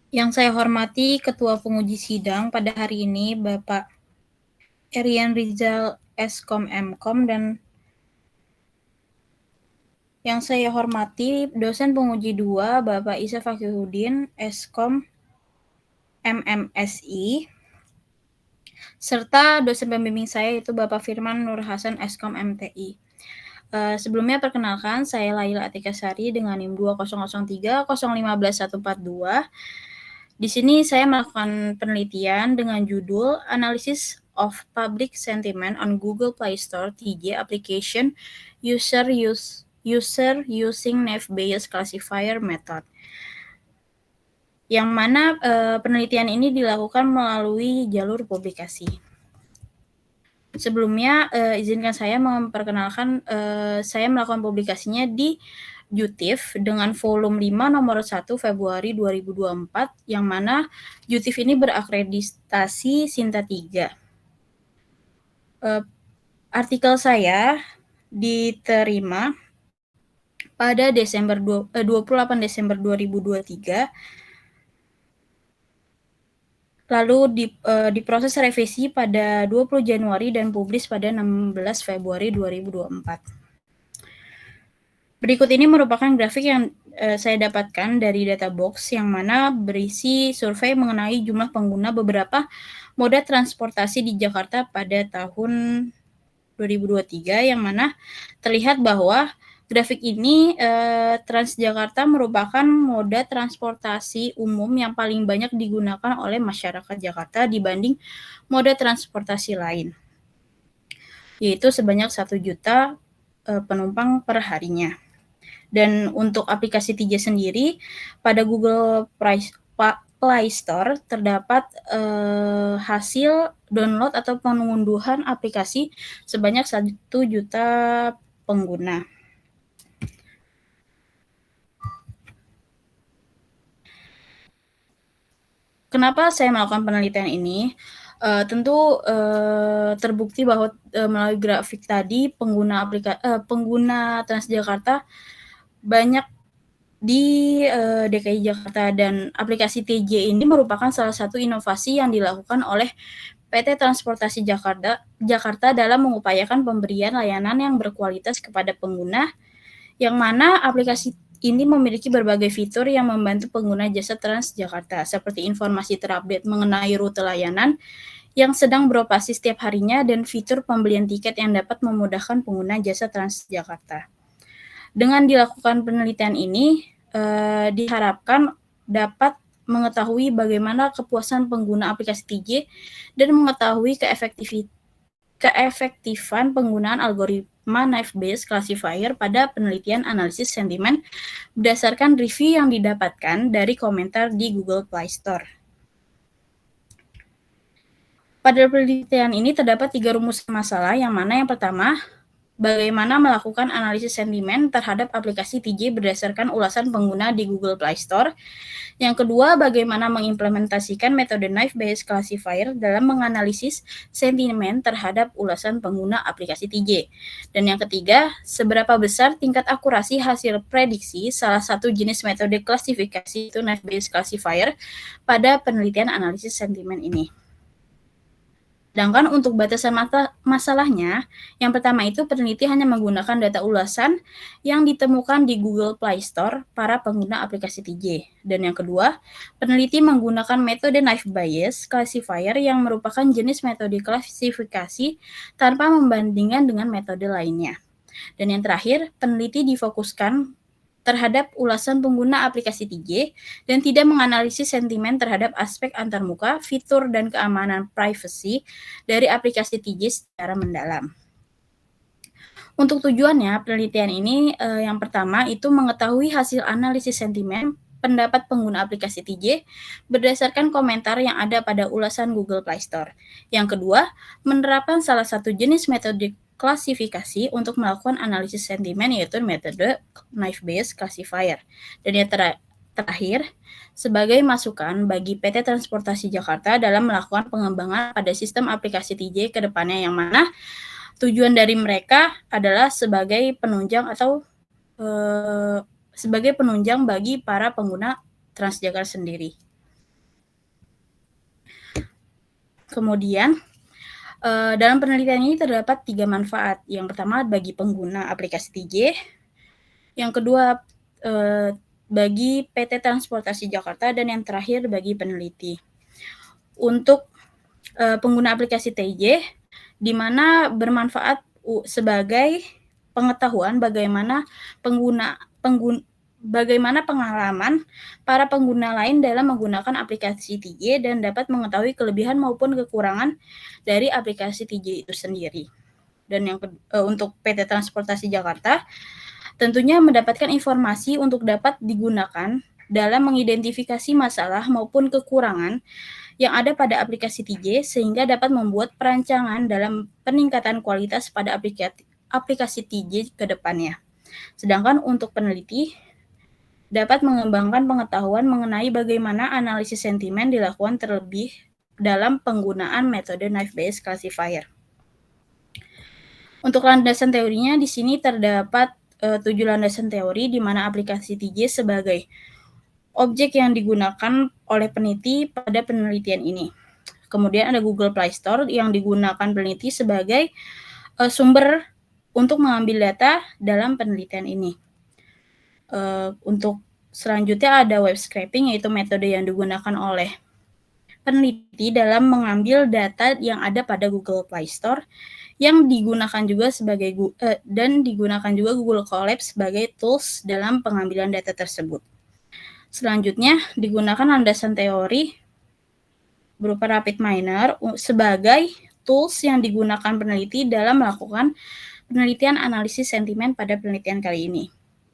[SPEAKER 8] Yang saya hormati Ketua Penguji Sidang pada hari ini, Bapak Erian Rizal Eskom Mkom, dan yang saya hormati dosen penguji 2, Bapak Isa Fakihudin Eskom MMSI, serta dosen pembimbing saya itu Bapak Firman Nur Hasan Eskom MTI. Sebelumnya perkenalkan, saya Laila Atika Sari dengan NIM 2003015142. Di sini saya melakukan penelitian dengan judul Analysis of Public Sentiment on Google Play Store TJ Application User Using Naive-Bayes Classifier Method. Yang mana penelitian ini dilakukan melalui jalur publikasi. Sebelumnya, izinkan saya memperkenalkan saya melakukan publikasinya di JUTIF dengan volume 5 nomor 1 Februari 2024, yang mana JUTIF ini berakreditasi Sinta 3. Artikel saya diterima pada 28 Desember 2023, lalu diproses revisi pada 20 Januari dan publis pada 16 Februari 2024. Berikut ini merupakan grafik yang saya dapatkan dari Databox, yang mana berisi survei mengenai jumlah pengguna beberapa moda transportasi di Jakarta pada tahun 2023, yang mana terlihat bahwa grafik ini Transjakarta merupakan moda transportasi umum yang paling banyak digunakan oleh masyarakat Jakarta dibanding moda transportasi lain, yaitu sebanyak 1 juta penumpang per harinya. Dan untuk aplikasi TJ sendiri, pada Google Play Store terdapat hasil download atau pengunduhan aplikasi sebanyak 1 juta pengguna. Kenapa saya melakukan penelitian ini? Tentu terbukti bahwa melalui grafik tadi pengguna Transjakarta banyak di DKI Jakarta, dan aplikasi TJ ini merupakan salah satu inovasi yang dilakukan oleh PT Transportasi Jakarta dalam mengupayakan pemberian layanan yang berkualitas kepada pengguna, yang mana aplikasi ini memiliki berbagai fitur yang membantu pengguna jasa Transjakarta, seperti informasi terupdate mengenai rute layanan yang sedang beroperasi setiap harinya, dan fitur pembelian tiket yang dapat memudahkan pengguna jasa Transjakarta. Dengan dilakukan penelitian ini, diharapkan dapat mengetahui bagaimana kepuasan pengguna aplikasi TJ dan mengetahui keefektifan penggunaan algoritma Naive-Bayes Classifier pada penelitian analisis sentimen berdasarkan review yang didapatkan dari komentar di Google Play Store. Pada penelitian ini terdapat 3 rumus masalah, yang mana yang pertama, bagaimana melakukan analisis sentimen terhadap aplikasi TJ berdasarkan ulasan pengguna di Google Play Store. Yang kedua, bagaimana mengimplementasikan metode Knife Bayes Classifier dalam menganalisis sentimen terhadap ulasan pengguna aplikasi TJ. Dan yang ketiga, seberapa besar tingkat akurasi hasil prediksi salah satu jenis metode klasifikasi itu Knife Bayes Classifier pada penelitian analisis sentimen ini. Sedangkan untuk batasan masalahnya, yang pertama itu peneliti hanya menggunakan data ulasan yang ditemukan di Google Play Store para pengguna aplikasi TJ. Dan yang kedua, peneliti menggunakan metode Knife Bayes Classifier yang merupakan jenis metode klasifikasi tanpa membandingkan dengan metode lainnya. Dan yang terakhir, peneliti difokuskan terhadap ulasan pengguna aplikasi TJ dan tidak menganalisis sentimen terhadap aspek antarmuka, fitur, dan keamanan privacy dari aplikasi TJ secara mendalam. Untuk tujuannya, penelitian ini yang pertama itu mengetahui hasil analisis sentimen pendapat pengguna aplikasi TJ berdasarkan komentar yang ada pada ulasan Google Play Store. Yang kedua, menerapkan salah satu jenis metode klasifikasi untuk melakukan analisis sentimen yaitu metode Knife Bayes Classifier. Dan yang terakhir, sebagai masukan bagi PT Transportasi Jakarta dalam melakukan pengembangan pada sistem aplikasi TJ ke depannya, yang mana tujuan dari mereka adalah sebagai penunjang atau sebagai penunjang bagi para pengguna Transjakarta sendiri. Kemudian, dalam penelitian ini terdapat 3 manfaat. Yang pertama bagi pengguna aplikasi TJ, yang kedua bagi PT Transportasi Jakarta, dan yang terakhir bagi peneliti. Untuk pengguna aplikasi TJ, di mana bermanfaat sebagai pengetahuan bagaimana pengalaman para pengguna lain dalam menggunakan aplikasi TJ dan dapat mengetahui kelebihan maupun kekurangan dari aplikasi TJ itu sendiri. Dan yang untuk PT Transportasi Jakarta tentunya mendapatkan informasi untuk dapat digunakan dalam mengidentifikasi masalah maupun kekurangan yang ada pada aplikasi TJ sehingga dapat membuat perancangan dalam peningkatan kualitas pada aplikasi TJ ke depannya. Sedangkan untuk peneliti dapat mengembangkan pengetahuan mengenai bagaimana analisis sentimen dilakukan terlebih dalam penggunaan metode Knife Bayes Classifier. Untuk landasan teorinya, di sini terdapat 7 landasan teori di mana aplikasi TJ sebagai objek yang digunakan oleh peneliti pada penelitian ini. Kemudian ada Google Play Store yang digunakan peneliti sebagai sumber untuk mengambil data dalam penelitian ini. Untuk selanjutnya ada web scraping, yaitu metode yang digunakan oleh peneliti dalam mengambil data yang ada pada Google Play Store yang digunakan juga sebagai dan digunakan juga Google Colab sebagai tools dalam pengambilan data tersebut. Selanjutnya digunakan landasan teori berupa RapidMiner sebagai tools yang digunakan peneliti dalam melakukan penelitian analisis sentimen pada penelitian kali ini.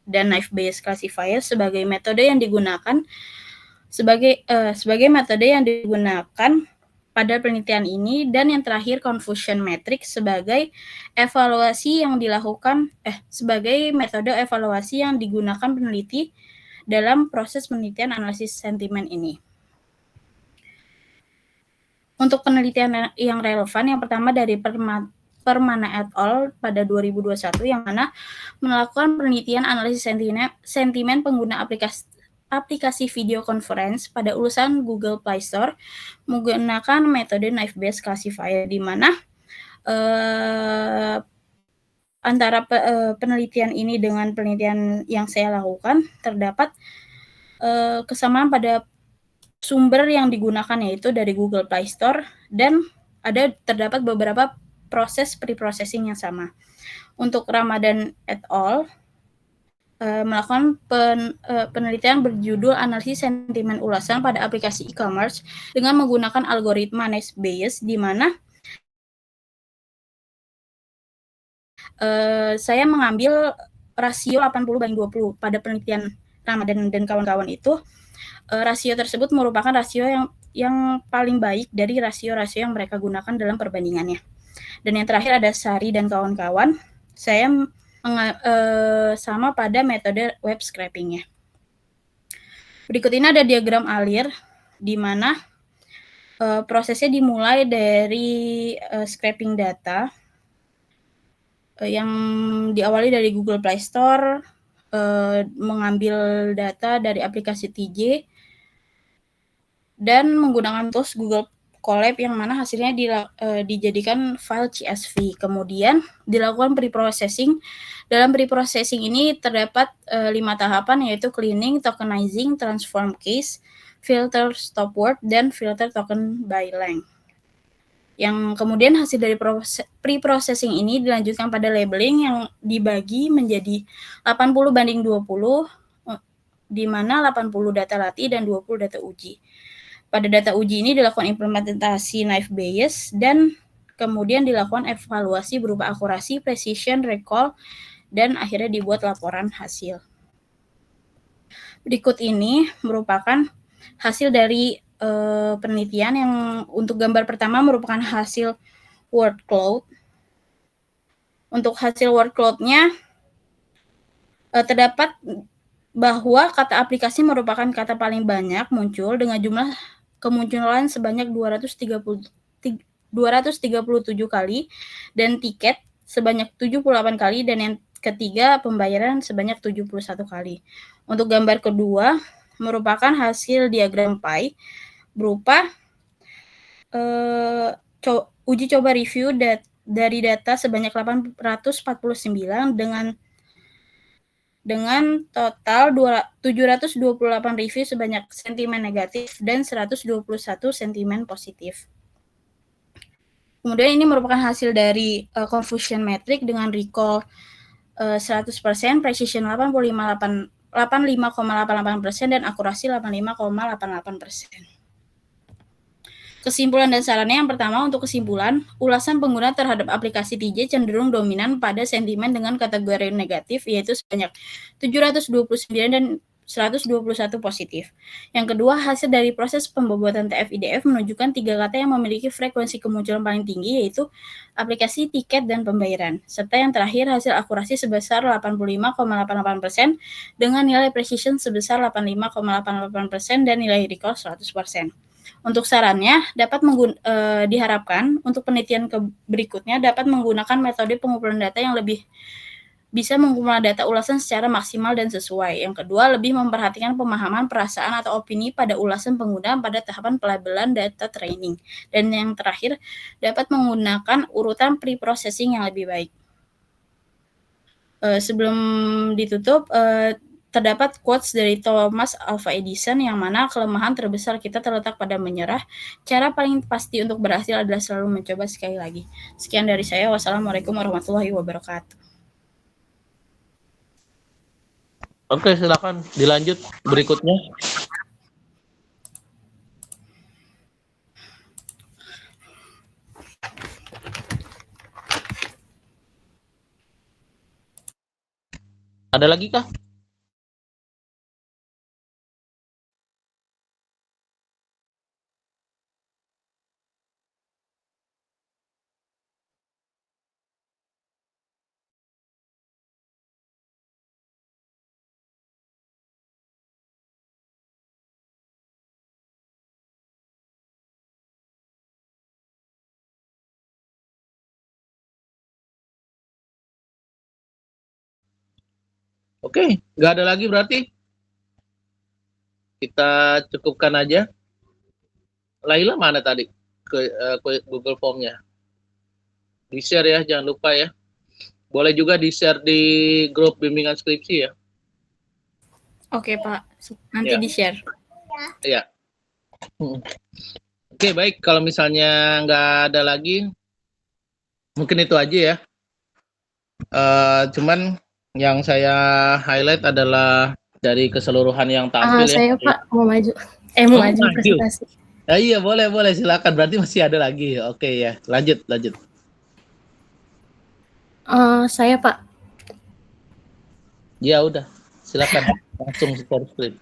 [SPEAKER 8] Dan Knife Bayes Classifier sebagai metode yang digunakan sebagai metode yang digunakan pada penelitian ini, dan yang terakhir Confusion Metric sebagai evaluasi yang dilakukan sebagai metode evaluasi yang digunakan peneliti dalam proses penelitian analisis sentimen ini. Untuk penelitian yang relevan, yang pertama dari Permana et al. Pada 2021 yang mana melakukan penelitian analisis sentimen pengguna aplikasi video conference pada ulasan Google Play Store menggunakan metode Knife Bayes Classifier, di mana antara penelitian ini dengan penelitian yang saya lakukan terdapat kesamaan pada sumber yang digunakan, yaitu dari Google Play Store, dan terdapat beberapa proses pre-processing yang sama. Untuk Ramadan et al. Melakukan penelitian berjudul analisis sentimen ulasan pada aplikasi e-commerce dengan menggunakan algoritma Knife Bayes, di mana saya mengambil rasio 80/20 pada penelitian Ramadan dan kawan-kawan itu. Rasio tersebut merupakan rasio yang paling baik dari rasio-rasio yang mereka gunakan dalam perbandingannya. Dan yang terakhir ada Sari dan kawan-kawan saya sama pada metode web scraping-nya. Berikut ini ada diagram alir di mana prosesnya dimulai dari scraping data yang diawali dari Google Play Store, mengambil data dari aplikasi TJ, dan menggunakan tools Google Colab yang mana hasilnya dijadikan file CSV. Kemudian dilakukan preprocessing. Dalam preprocessing ini terdapat 5 tahapan, yaitu cleaning, tokenizing, transform case, filter stop word, dan filter token by length. Yang kemudian hasil dari preprocessing ini dilanjutkan pada labeling yang dibagi menjadi 80/20, di mana 80 data latih dan 20 data uji. Pada data uji ini dilakukan implementasi naive Bayes dan kemudian dilakukan evaluasi berupa akurasi, precision, recall, dan akhirnya dibuat laporan hasil. Berikut ini merupakan hasil dari penelitian yang untuk gambar pertama merupakan hasil word cloud. Untuk hasil word cloud-nya terdapat bahwa kata aplikasi merupakan kata paling banyak muncul dengan jumlah kemunculan sebanyak 237 kali, dan tiket sebanyak 78 kali, dan yang ketiga pembayaran sebanyak 71 kali. Untuk gambar kedua merupakan hasil diagram pie berupa uji coba review dari data sebanyak 849 dengan total 728 review sebanyak sentimen negatif dan 121 sentimen positif. Kemudian ini merupakan hasil dari confusion metric dengan recall 100%, precision 85,88% dan akurasi 85,88%. Kesimpulan dan sarannya, yang pertama, untuk kesimpulan, ulasan pengguna terhadap aplikasi TJ cenderung dominan pada sentimen dengan kategori negatif, yaitu sebanyak 729 dan 121 positif. Yang kedua, hasil dari proses pembobotan TF-IDF menunjukkan 3 kata yang memiliki frekuensi kemunculan paling tinggi, yaitu aplikasi, tiket, dan pembayaran. Serta yang terakhir, hasil akurasi sebesar 85,88% dengan nilai precision sebesar 85,88% dan nilai recall 100%. Untuk sarannya, diharapkan untuk penelitian berikutnya dapat menggunakan metode pengumpulan data yang lebih bisa mengumpulkan data ulasan secara maksimal dan sesuai. Yang kedua, lebih memperhatikan pemahaman, perasaan, atau opini pada ulasan pengguna pada tahapan pelabelan data training. Dan yang terakhir, dapat menggunakan urutan pre-processing yang lebih baik. Sebelum ditutup, terdapat quotes dari Thomas Alva Edison yang mana kelemahan terbesar kita terletak pada menyerah. Cara paling pasti untuk berhasil adalah selalu mencoba sekali lagi. Sekian dari saya. Wassalamualaikum warahmatullahi wabarakatuh.
[SPEAKER 2] Oke, silakan dilanjut berikutnya. Ada lagi kah? Oke, nggak ada lagi berarti. Kita cukupkan aja. Laila mana tadi? Ke Google Form-nya. Di-share ya, jangan lupa ya. Boleh juga di-share di grup bimbingan skripsi ya.
[SPEAKER 8] Oke, Pak. Nanti di-share.
[SPEAKER 2] Ya. Oke, baik. Kalau misalnya nggak ada lagi, mungkin itu aja ya. Cuman yang saya highlight adalah dari keseluruhan yang tampil ya.
[SPEAKER 9] Saya Pak mau maju. Mau maju presentasi.
[SPEAKER 2] Iya, boleh silakan. Berarti masih ada lagi. Oke ya, lanjut.
[SPEAKER 9] Saya Pak.
[SPEAKER 2] Ya udah, silakan langsung share screen.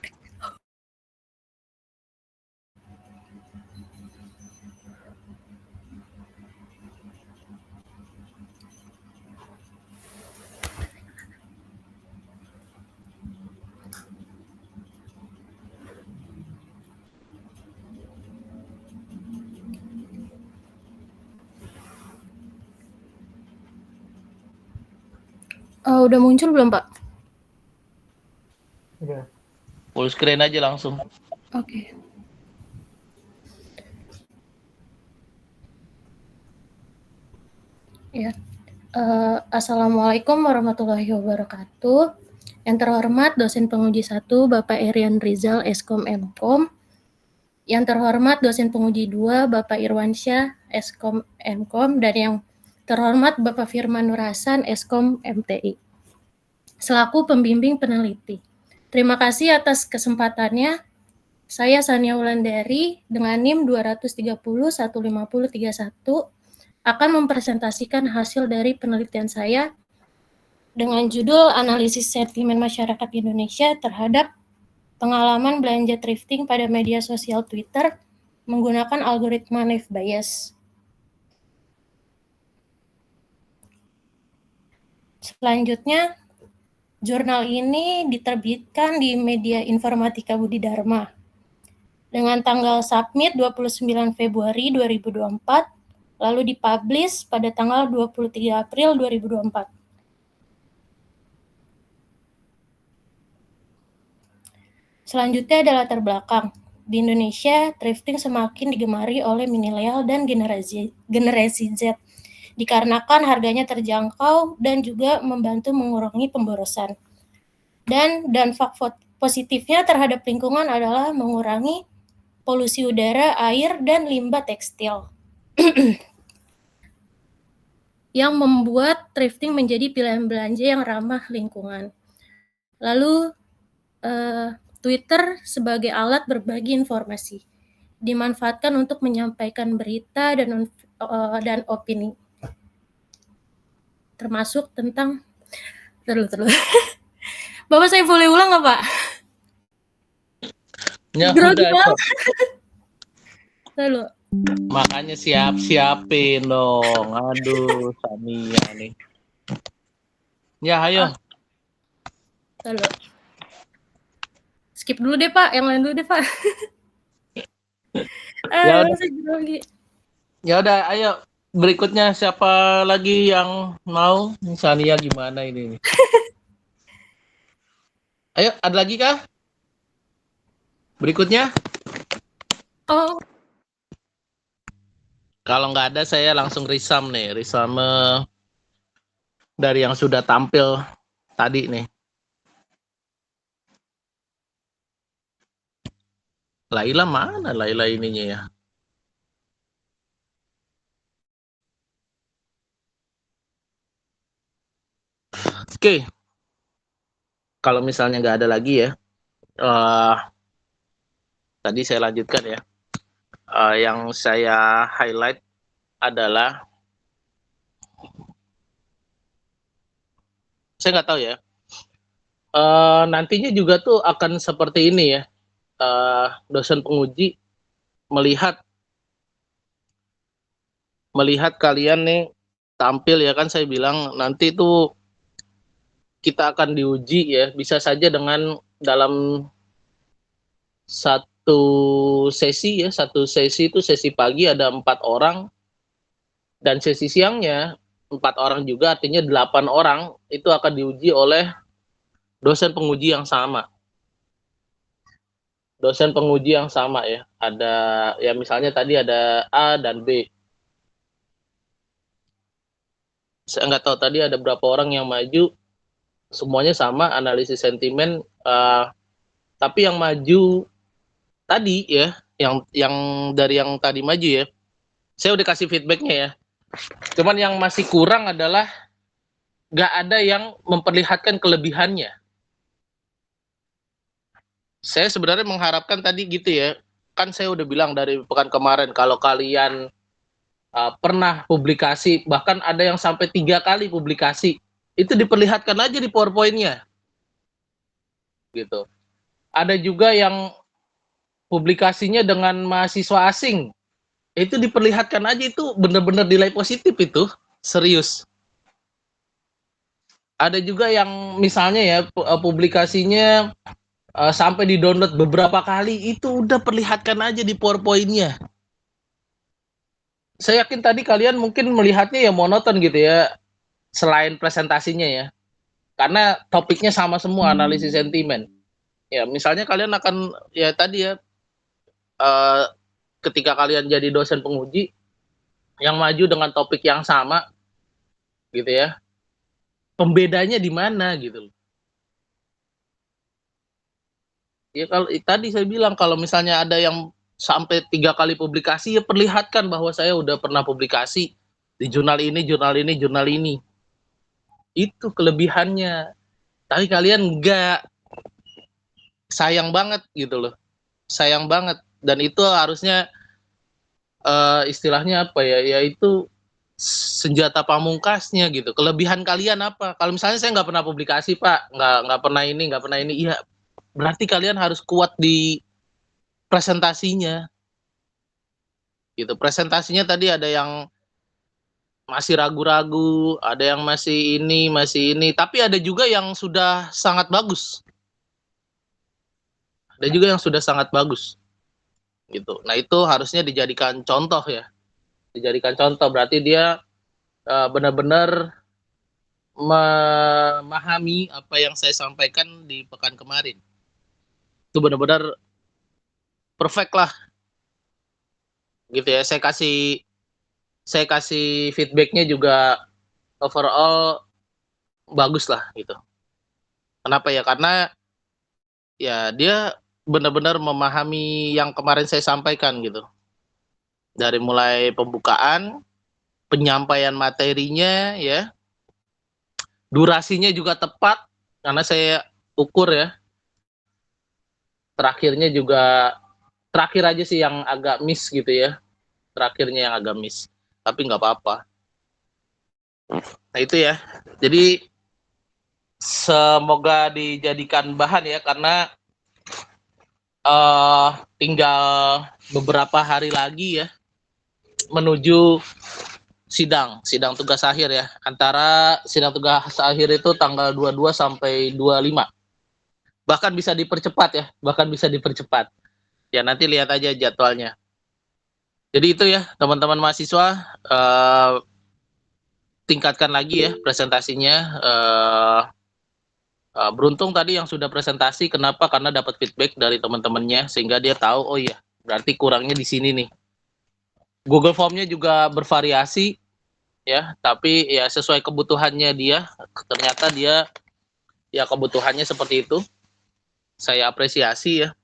[SPEAKER 9] Udah muncul belum, Pak?
[SPEAKER 3] Oke.
[SPEAKER 2] Full screen aja langsung.
[SPEAKER 9] Oke. Ya. Assalamualaikum warahmatullahi wabarakatuh. Yang terhormat dosen penguji 1 Bapak Erian Rizal Eskom Mkom. Yang terhormat dosen penguji 2 Bapak Irwansyah Eskom Mkom, dan yang terhormat Bapak Firman Nur Hasan Eskom MTI. Selaku pembimbing peneliti. Terima kasih atas kesempatannya. Saya Sania Wulandari dengan NIM 230-15031 akan mempresentasikan hasil dari penelitian saya dengan judul Analisis Sentimen Masyarakat Indonesia terhadap pengalaman belanja thrifting pada media sosial Twitter menggunakan algoritma naive Bayes. Selanjutnya, jurnal ini diterbitkan di Media Informatika Budi Dharma dengan tanggal submit 29 Februari 2024, lalu dipublish pada tanggal 23 April 2024. Selanjutnya adalah latar belakang. Di Indonesia, thrifting semakin digemari oleh milenial dan generasi Z, dikarenakan harganya terjangkau dan juga membantu mengurangi pemborosan. Dan dampak positifnya terhadap lingkungan adalah mengurangi polusi udara, air, dan limbah tekstil. Yang membuat thrifting menjadi pilihan belanja yang ramah lingkungan. Lalu, Twitter sebagai alat berbagi informasi, dimanfaatkan untuk menyampaikan berita dan opini, termasuk tentang terus. Bapak, saya boleh ulang nggak, Pak?
[SPEAKER 2] Ya
[SPEAKER 9] Grogi
[SPEAKER 2] udah.
[SPEAKER 9] banget. Lalu.
[SPEAKER 2] Makanya siapin dong. Aduh, Sania nih. Ya, ayo.
[SPEAKER 9] Lalu. Skip dulu deh, Pak. Yang lain dulu deh, Pak.
[SPEAKER 2] Ya udah, ayo. Berikutnya siapa lagi yang mau? Sania gimana ini? Ayo, ada lagi kah? Berikutnya?
[SPEAKER 9] Oh.
[SPEAKER 2] Kalau nggak ada, saya langsung resume nih. Resume dari yang sudah tampil tadi nih. Laila mana? Laila ininya ya. Oke. Kalau misalnya nggak ada lagi ya. Tadi saya lanjutkan ya. Yang saya highlight adalah, saya nggak tahu ya, nantinya juga tuh akan seperti ini ya, dosen penguji melihat kalian nih tampil ya kan, saya bilang nanti tuh kita akan diuji ya, bisa saja dengan dalam satu sesi ya, satu sesi itu sesi pagi ada 4 orang, dan sesi siangnya 4 orang juga, artinya 8 orang itu akan diuji oleh dosen penguji yang sama. Dosen penguji yang sama ya, ada ya misalnya tadi ada A dan B. Saya nggak tahu tadi ada berapa orang yang maju, semuanya sama analisis sentimen, tapi yang maju tadi ya, yang dari yang tadi maju ya, saya udah kasih feedbacknya ya. Cuman yang masih kurang adalah nggak ada yang memperlihatkan kelebihannya. Saya sebenarnya mengharapkan tadi gitu ya, kan saya udah bilang dari pekan kemarin kalau kalian pernah publikasi, bahkan ada yang sampai 3 kali publikasi, itu diperlihatkan aja di PowerPoint-nya. Gitu. Ada juga yang publikasinya dengan mahasiswa asing, itu diperlihatkan aja, itu benar-benar nilai positif itu, serius. Ada juga yang misalnya ya publikasinya sampai di-download beberapa kali, itu udah perlihatkan aja di PowerPoint-nya. Saya yakin tadi kalian mungkin melihatnya ya monoton gitu ya, selain presentasinya ya. karena topiknya sama semua, analisis sentimen. Ya, misalnya kalian akan ya tadi ya ketika kalian jadi dosen penguji yang maju dengan topik yang sama gitu ya. Pembedanya di mana gitu loh. Ya kalau tadi saya bilang kalau misalnya ada yang sampai 3 kali publikasi ya perlihatkan bahwa saya udah pernah publikasi di jurnal ini, jurnal ini, jurnal ini. Itu kelebihannya. Tapi kalian enggak. Sayang banget gitu loh. Sayang banget. Dan itu harusnya istilahnya apa ya? Yaitu senjata pamungkasnya gitu. Kelebihan kalian apa? Kalau misalnya saya nggak pernah publikasi Pak, nggak pernah ini, iya berarti kalian harus kuat di presentasinya. Gitu. Presentasinya tadi ada yang masih ragu-ragu, ada yang masih ini, tapi ada juga yang sudah sangat bagus. Ada juga yang sudah sangat bagus. Gitu. Nah, itu harusnya dijadikan contoh ya. Dijadikan contoh berarti dia benar-benar memahami apa yang saya sampaikan di pekan kemarin. Itu benar-benar perfect lah. Gitu ya. Saya kasih feedbacknya juga overall bagus lah gitu. Kenapa ya? Karena ya dia benar-benar memahami yang kemarin saya sampaikan gitu. Dari mulai pembukaan, penyampaian materinya ya, durasinya juga tepat karena saya ukur ya. Terakhirnya juga terakhir aja sih yang agak miss gitu ya. Terakhirnya yang agak miss. Tapi nggak apa-apa. Nah itu ya. Jadi semoga dijadikan bahan ya karena tinggal beberapa hari lagi ya menuju sidang tugas akhir ya. Antara sidang tugas akhir itu tanggal 22 sampai 25. Bahkan bisa dipercepat ya, Ya nanti lihat aja jadwalnya. Jadi itu ya teman-teman mahasiswa, tingkatkan lagi ya presentasinya. Beruntung tadi yang sudah presentasi, kenapa? Karena dapat feedback dari teman-temannya sehingga dia tahu, oh iya berarti kurangnya di sini nih. Google Form-nya juga bervariasi ya, tapi ya sesuai kebutuhannya dia. Ternyata dia ya kebutuhannya seperti itu. Saya apresiasi ya.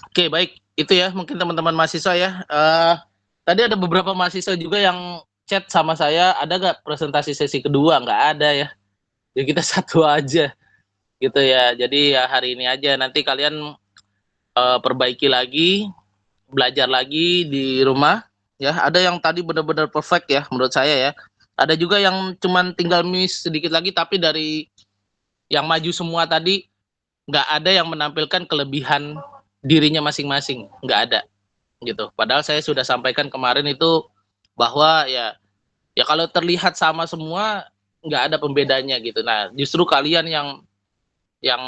[SPEAKER 2] Oke, baik. Itu ya mungkin teman-teman mahasiswa ya. Tadi ada beberapa mahasiswa juga yang chat sama saya, ada nggak presentasi sesi kedua? Nggak ada ya. Jadi kita satu aja gitu ya. Jadi ya hari ini aja. Nanti kalian perbaiki lagi, belajar lagi di rumah. Ya, ada yang tadi benar-benar perfect ya menurut saya ya. Ada juga yang cuman tinggal miss sedikit lagi, tapi dari yang maju semua tadi nggak ada yang menampilkan kelebihan dirinya masing-masing, nggak ada gitu. Padahal saya sudah sampaikan kemarin itu bahwa ya kalau terlihat sama semua nggak ada pembedanya gitu. Nah justru kalian yang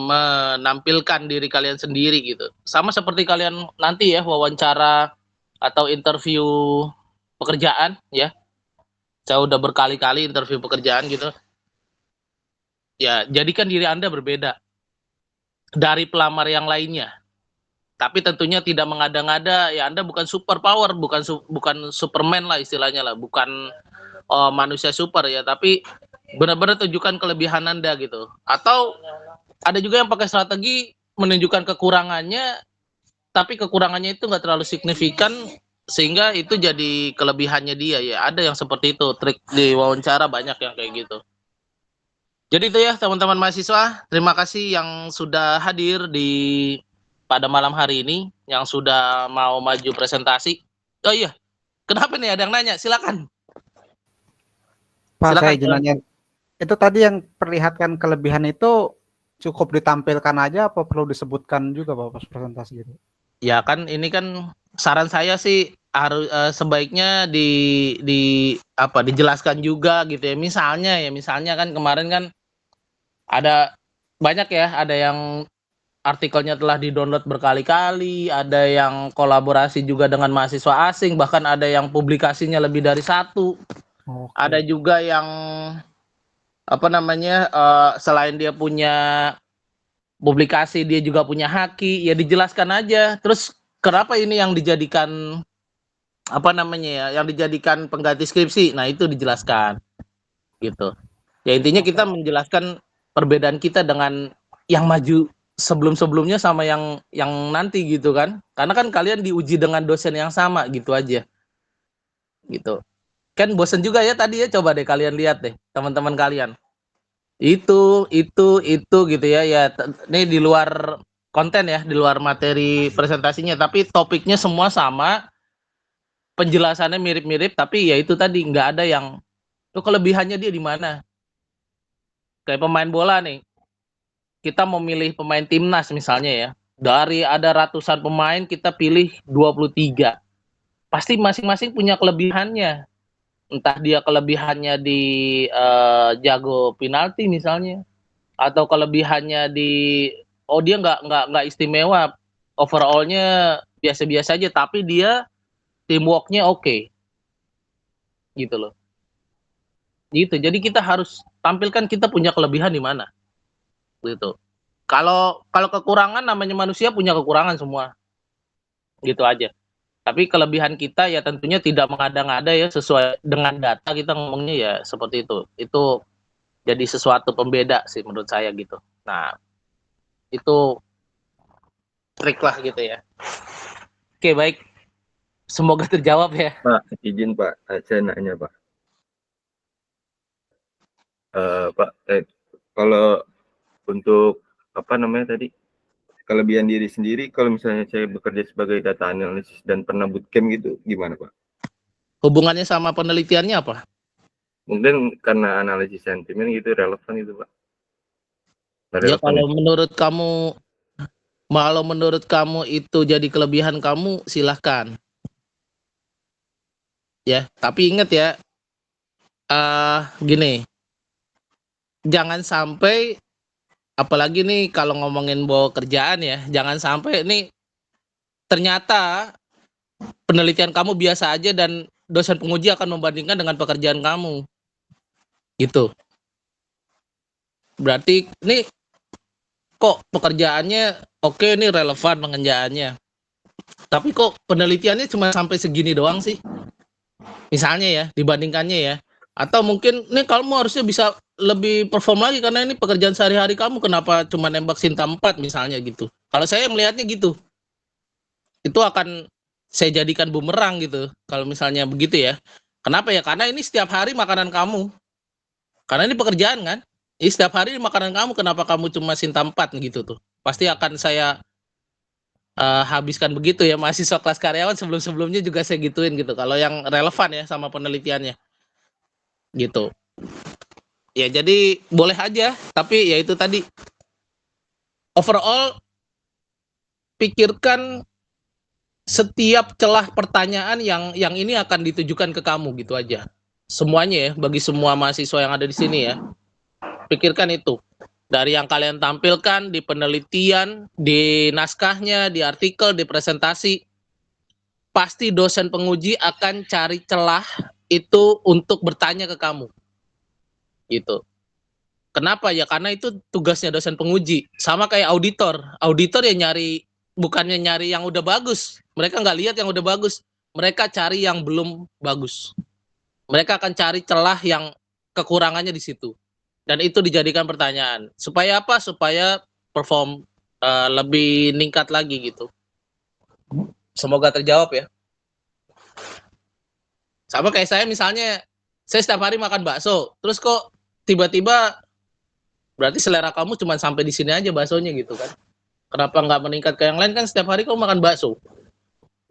[SPEAKER 2] menampilkan diri kalian sendiri gitu. Sama seperti kalian nanti ya wawancara atau interview pekerjaan ya. Saya udah berkali-kali interview pekerjaan gitu. Ya jadikan diri Anda berbeda dari pelamar yang lainnya. Tapi tentunya tidak mengada-ngada, ya Anda bukan super power, bukan Superman lah istilahnya lah, bukan manusia super ya, tapi benar-benar tunjukkan kelebihan Anda gitu. Atau ada juga yang pakai strategi menunjukkan kekurangannya, tapi kekurangannya itu nggak terlalu signifikan, sehingga itu jadi kelebihannya dia ya. Ada yang seperti itu, trik di wawancara banyak yang kayak gitu. Jadi itu ya teman-teman mahasiswa, terima kasih yang sudah hadir pada malam hari ini, yang sudah mau maju presentasi. Oh iya, kenapa nih ada yang nanya? Silakan.
[SPEAKER 3] Pak,
[SPEAKER 2] Silakan,
[SPEAKER 3] saya izin nanya. Itu tadi yang perlihatkan kelebihan itu cukup ditampilkan aja apa perlu disebutkan juga Pak pas presentasi gitu?
[SPEAKER 2] Ya kan ini kan saran saya sih harus sebaiknya dijelaskan juga gitu ya. Misalnya kan kemarin kan ada banyak ya, ada yang artikelnya telah di-download berkali-kali, ada yang kolaborasi juga dengan mahasiswa asing, bahkan ada yang publikasinya lebih dari 1.
[SPEAKER 3] Okay.
[SPEAKER 2] Ada juga yang selain dia punya publikasi, dia juga punya haki, ya dijelaskan aja. Terus kenapa ini yang dijadikan yang dijadikan pengganti skripsi? Nah, itu dijelaskan gitu. Ya intinya kita menjelaskan perbedaan kita dengan yang maju sebelum-sebelumnya sama yang nanti gitu kan. Karena kan kalian diuji dengan dosen yang sama gitu aja. Gitu. Kan bosen juga ya tadi ya, coba deh kalian lihat deh teman-teman kalian. Itu gitu ya. Ya ini di luar konten ya, di luar materi presentasinya, tapi topiknya semua sama. Penjelasannya mirip-mirip, tapi ya itu tadi nggak ada yang tuh kelebihannya dia di mana. Kayak pemain bola nih. Kita memilih pemain timnas misalnya ya. Dari ada ratusan pemain kita pilih 23. Pasti masing-masing punya kelebihannya. Entah dia kelebihannya di jago penalti misalnya, atau kelebihannya di dia nggak istimewa, overallnya biasa-biasa aja, tapi dia teamworknya oke, gitu loh. Gitu. Jadi kita harus tampilkan kita punya kelebihan di mana, gitu. Kalau kekurangan, namanya manusia punya kekurangan semua, gitu aja. Tapi kelebihan kita ya tentunya tidak mengada-ngada ya, sesuai dengan data kita ngomongnya ya seperti itu. Itu jadi sesuatu pembeda sih menurut saya gitu. Nah, itu trik lah gitu ya. Oke, baik. Semoga terjawab ya.
[SPEAKER 10] Pak, izin Pak, saya nanya Pak. Pak, kalau untuk tadi kelebihan diri sendiri, kalau misalnya saya bekerja sebagai data analisis dan pernah bootcamp gitu, gimana Pak?
[SPEAKER 2] Hubungannya sama penelitiannya apa?
[SPEAKER 10] Mungkin karena analisis sentimen gitu relevan gitu Pak.
[SPEAKER 2] Ya kalau menurut kamu itu jadi kelebihan kamu, silahkan. Ya, tapi ingat ya, gini, jangan sampai, apalagi nih kalau ngomongin bawa kerjaan ya, jangan sampai nih ternyata penelitian kamu biasa aja dan dosen penguji akan membandingkan dengan pekerjaan kamu. Gitu. Berarti nih kok pekerjaannya oke nih, relevan pengerjaannya. Tapi kok penelitiannya cuma sampai segini doang sih? Misalnya ya, dibandingkannya ya. Atau mungkin nih kamu harusnya bisa lebih perform lagi karena ini pekerjaan sehari-hari kamu, kenapa cuma nembak Sinta 4 misalnya gitu. Kalau saya melihatnya gitu. Itu akan saya jadikan bumerang gitu. Kalau misalnya begitu ya. Kenapa ya? Karena ini setiap hari makanan kamu. Karena ini pekerjaan kan. Ini setiap hari makanan kamu, kenapa kamu cuma Sinta 4 gitu tuh. Pasti akan saya habiskan begitu ya, mahasiswa kelas karyawan sebelum-sebelumnya juga saya gituin gitu. Kalau yang relevan ya sama penelitiannya. Gitu. Ya jadi boleh aja, tapi ya itu tadi, overall pikirkan setiap celah pertanyaan yang ini akan ditujukan ke kamu gitu aja. Semuanya ya, bagi semua mahasiswa yang ada di sini ya. Pikirkan itu. Dari yang kalian tampilkan di penelitian, di naskahnya, di artikel, di presentasi, pasti dosen penguji akan cari celah itu untuk bertanya ke kamu. Gitu. Kenapa ya? Karena itu tugasnya dosen penguji. Sama kayak auditor. Auditor ya bukannya nyari yang udah bagus. Mereka nggak lihat yang udah bagus. Mereka cari yang belum bagus. Mereka akan cari celah yang kekurangannya di situ. Dan itu dijadikan pertanyaan. Supaya apa? Supaya perform lebih meningkat lagi gitu. Semoga terjawab ya. Sama kayak saya misalnya, saya setiap hari makan bakso. Terus kok tiba-tiba berarti selera kamu cuma sampai di sini aja baksonya gitu kan. Kenapa nggak meningkat ke yang lain? Kan setiap hari kamu makan bakso.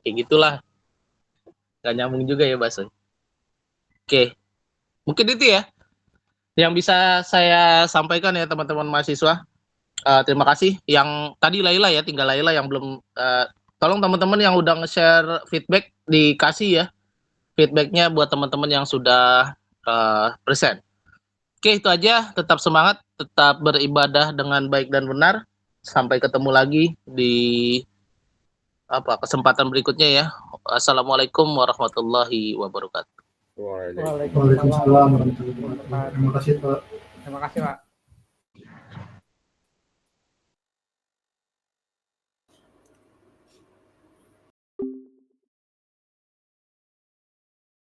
[SPEAKER 2] Kayak gitulah. Gak nyambung juga ya bakso. Oke. Mungkin itu ya yang bisa saya sampaikan ya teman-teman mahasiswa. Terima kasih. Yang tadi Laila ya, tinggal Laila yang belum. Tolong teman-teman yang udah nge-share feedback dikasih ya. Feedbacknya buat teman-teman yang sudah present. Oke, itu aja. Tetap semangat, tetap beribadah dengan baik dan benar. Sampai ketemu lagi di kesempatan berikutnya ya. Assalamualaikum warahmatullahi wabarakatuh.
[SPEAKER 4] Waalaikumsalam warahmatullahi wabarakatuh. Terima kasih Pak.
[SPEAKER 3] Terima kasih, Pak.